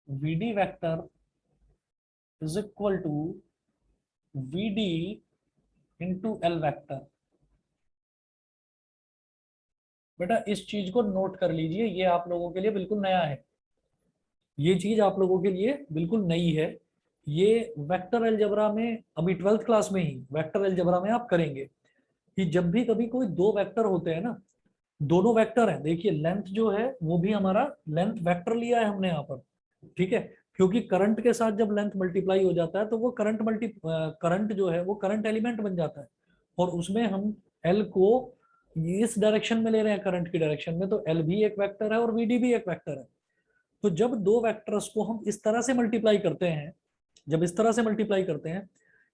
VD vector is equal to VD into L vector. बेटा इस चीज को नोट कर लीजिए, ये आप लोगों के लिए बिल्कुल नया है, ये चीज आप लोगों के लिए बिल्कुल नई है। ये वेक्टर अलजेब्रा में अभी 12th क्लास में ही वेक्टर अलजेब्रा में आप करेंगे कि जब भी कभी कोई दो वेक्टर होते हैं ना, दोनों वेक्टर हैं, देखिए लेंथ जो है वो भी हमारा लेंथ वेक्टर लिया है हमने यहाँ पर, ठीक है। क्योंकि करंट के साथ जब लेंथ मल्टीप्लाई हो जाता है तो वो करंट जो है वो करंट एलिमेंट बन जाता है, और उसमें हम एल को इस डायरेक्शन में ले रहे हैं करंट की डायरेक्शन में, तो एल भी एक वेक्टर है और वीडी भी एक वेक्टर है। तो जब दो वेक्टर्स को हम इस तरह से मल्टीप्लाई करते हैं, जब इस तरह से मल्टीप्लाई करते हैं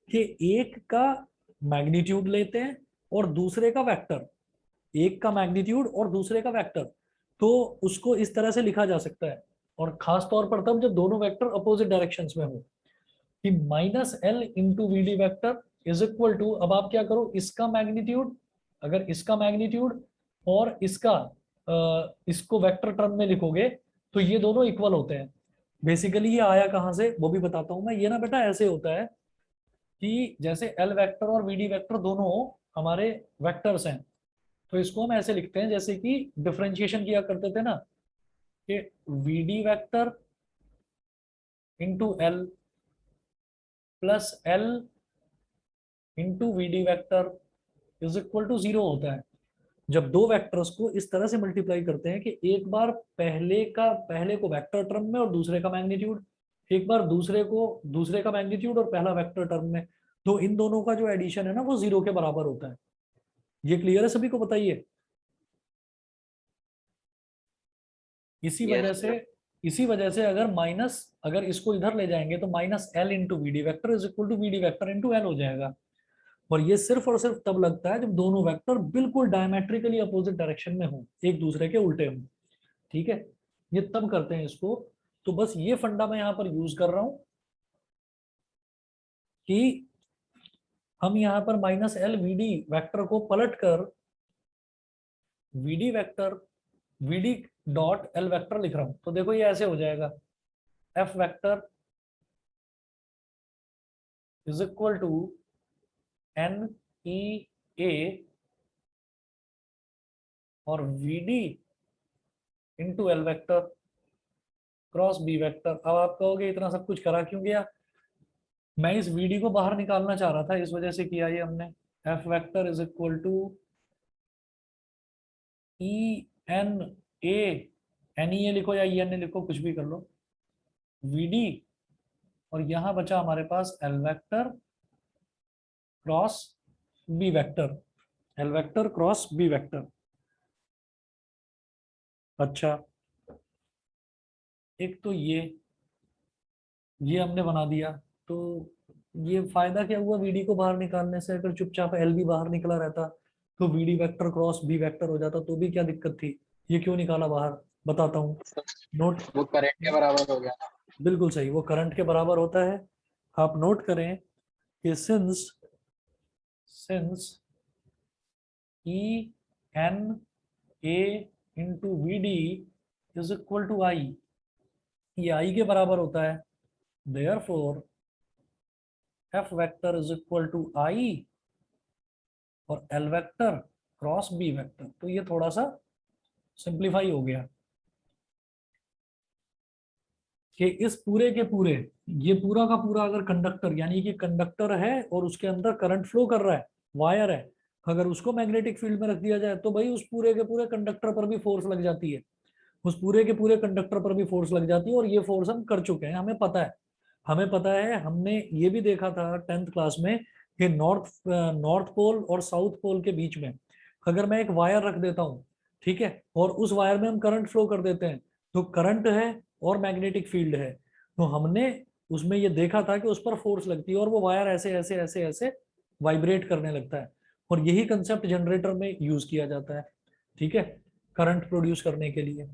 कि एक का मैग्नीट्यूड लेते हैं और दूसरे का वेक्टर, एक का मैग्नीट्यूड और दूसरे का वेक्टर, तो उसको इस तरह से लिखा जा सकता है। और खास तौर पर तब जब दोनों वेक्टर अपोजिट डायरेक्शंस में हो, कि minus L into V D vector is equal to, अब आप क्या करो, इसका मैग्नीट्यूड, अगर इसका मैग्नीट्यूड और इसका इसको वेक्टर टर्म में लिखोगे तो ये दोनों इक्वल होते हैं, बेसिकली ये आया कहाँ से वो भी बताता हूँ मैं। ये ना बेटा ऐसे होता है कि जैसे एल वेक्टर और वी डी वेक्टर दोनों हमारे वेक्टर्स हैं, तो इसको हम ऐसे लिखते हैं जैसे कि डिफरेंशिएशन किया करते थे ना, कि V D vector into L plus L into V D vector is equal to 0 होता है। जब दो वेक्टर्स को इस तरह से मल्टीप्लाई करते हैं कि एक बार पहले को वेक्टर टर्म में और दूसरे का मैग्नीट्यूड, एक बार दूसरे का मैग्नीट्यूड और पहला वेक्टर टर्म में, तो इन दोनों का जो एडिशन है ना वो 0 के बराबर होता है। ये क्लियर है सभी को? बताइए। इसी वजह से अगर इसको इधर ले जाएंगे तो minus L into V D vector is equal to V D vector into L हो जाएगा। और ये सिर्फ और सिर्फ तब लगता है जब दोनों वेक्टर बिल्कुल डायमेट्रिकली अपोजिट डायरेक्शन में हो, एक दूसरे के उल्टे हो। ठीक है, ये तब करते हैं इसको। तो बस ये फंडा मैं यहां पर यूज कर रहा हूं कि हम यहां पर minus L V D vector को पलट कर V D dot L vector लिख रहा हूं। तो देखो ये ऐसे हो जाएगा, F vector is equal to N E A और V D into L vector cross B vector. अब आप कहोगे इतना सब कुछ करा क्यों गया? मैं इस वी डी को बाहर निकालना चाह रहा था, इस वजह से किया ये हमने। F vector is equal to E N A लिखो या ई एन ए लिखो, कुछ भी कर लो, वी डी, और यहां बचा हमारे पास L vector cross B vector, L vector cross B vector. अच्छा, एक तो ये हमने बना दिया। तो ये फायदा क्या हुआ वीडी को बाहर निकालने से? अगर चुपचाप एल भी बाहर निकला रहता तो VD vector cross B vector हो जाता, तो भी क्या दिक्कत थी? ये क्यों निकाला बाहर बताता हूँ। नोट, वो करंट के बराबर हो गया ना। बिल्कुल सही, वो करंट के बराबर होता है। आप नोट करें कि since E N A into V D is equal to I, ये आई के बराबर होता है, therefore F vector is equal to I और L vector cross B vector. तो ये थोड़ा सा सिंप्लीफाई हो गया कि इस पूरे के पूरे, ये पूरा का पूरा अगर कंडक्टर, यानी कि कंडक्टर है और उसके अंदर करंट फ्लो कर रहा है, वायर है, अगर उसको मैग्नेटिक फील्ड में रख दिया जाए तो भाई उस पूरे के पूरे कंडक्टर पर भी फोर्स लग जाती है, उस पूरे के पूरे कंडक्टर पर भी फोर्स लग जाती है। और ये फोर्स हम कर चुके हैं, हमें पता है, हमने ये भी देखा था 10th क्लास में कि नॉर्थ पोल और साउथ पोल के बीच में अगर मैं एक वायर रख देता हूँ, ठीक है, और उस वायर में हम करंट फ्लो कर देते हैं, तो करंट है और मैग्नेटिक फील्ड है, तो हमने उसमें ये देखा था कि उस पर फोर्स लगती है और वो वायर ऐसे ऐसे ऐसे ऐसे वाइब्रेट करने लगता है। और यही कंसेप्ट जनरेटर में यूज किया जाता है, ठीक है, करंट प्रोड्यूस करने के लिए।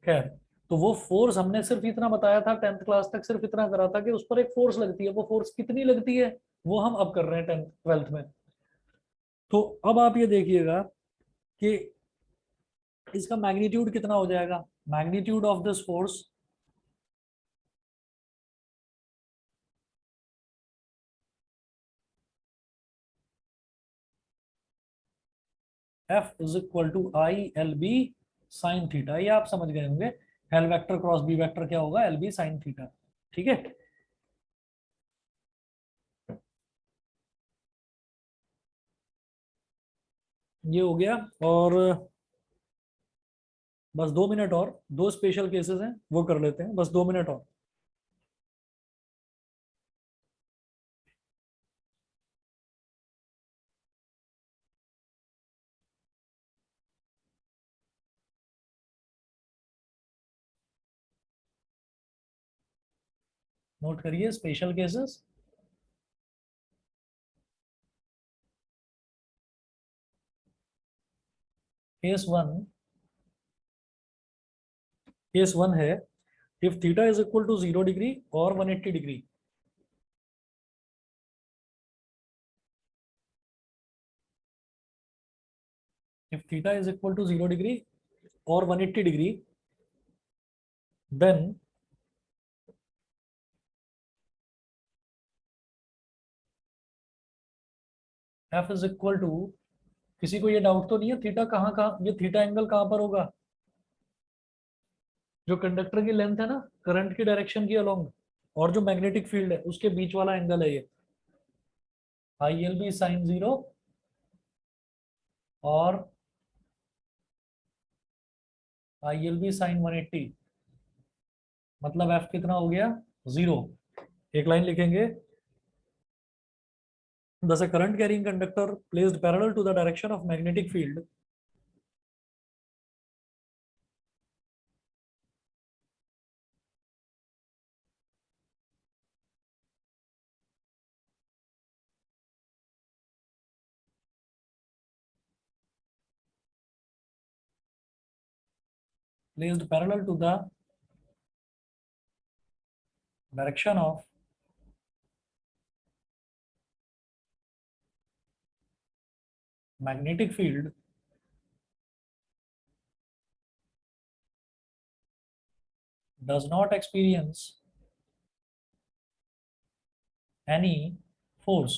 खैर, तो वो फोर्स हमने सिर्फ इतना बताया था 10th क्लास तक, सिर्फ इतना करा था कि उस पर एक फोर्स लगती है। वो फोर्स कितनी लगती है वो हम अब कर रहे हैं 10th 12th में। तो अब आप ये देखिएगा कि इसका मैग्नीट्यूड कितना हो जाएगा। Magnitude of this force F is equal to I L B sine theta. ये आप समझ गए होंगे, L vector cross B vector क्या होगा, एल बी साइन थीटा। ठीक है, ये हो गया। और बस 2 मिनट और, दो स्पेशल केसेस हैं वो कर लेते हैं, बस 2 मिनट और। नोट करिए स्पेशल केसेस। केस वन है, if theta is equal to 0 degree और 180 degree, if theta is equal to 0 degree or 180 degree, then F is equal to, किसी को ये डाउट तो नहीं है थीटा कहाँ ये थीटा एंगल कहाँ पर होगा? जो कंडक्टर की लेंथ है ना करंट की डायरेक्शन की अलोंग, और जो मैग्नेटिक फील्ड है उसके बीच वाला एंगल है ये, आई एल बी साइन 0 और आई एल बी साइन 180, मतलब एफ कितना हो गया? 0। एक लाइन लिखेंगे, thus a current carrying conductor placed parallel to the direction of magnetic field placed parallel to the direction of magnetic field does not experience any force,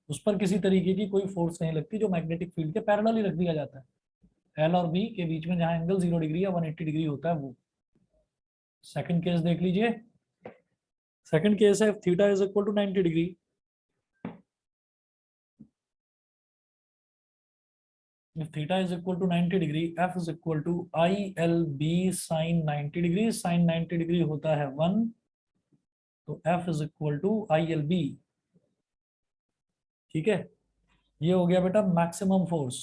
उस पर किसी तरीके की कोई फोर्स नहीं लगती, जो मैग्नेटिक फील्ड के पैरेलल ही रख दिया जाता है एल और बी के बीच में, जहां एंगल 0 डिग्री या 180 डिग्री होता है वो। सेकंड केस देख लीजिए, सेकंड केस है theta is equal to 90 degree, if theta is equal to 90 degree, f is equal to ILB sin 90 degree, sin 90 degree होता है 1, तो f is equal to ILB। ठीक है, ये हो गया बेटा मैक्सिमम फोर्स।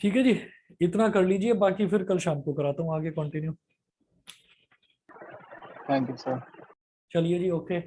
ठीक है जी, इतना कर लीजिए, बाकी फिर कल शाम को कराता हूँ आगे कंटिन्यू। Thank you sir. चलिए जी, ओके।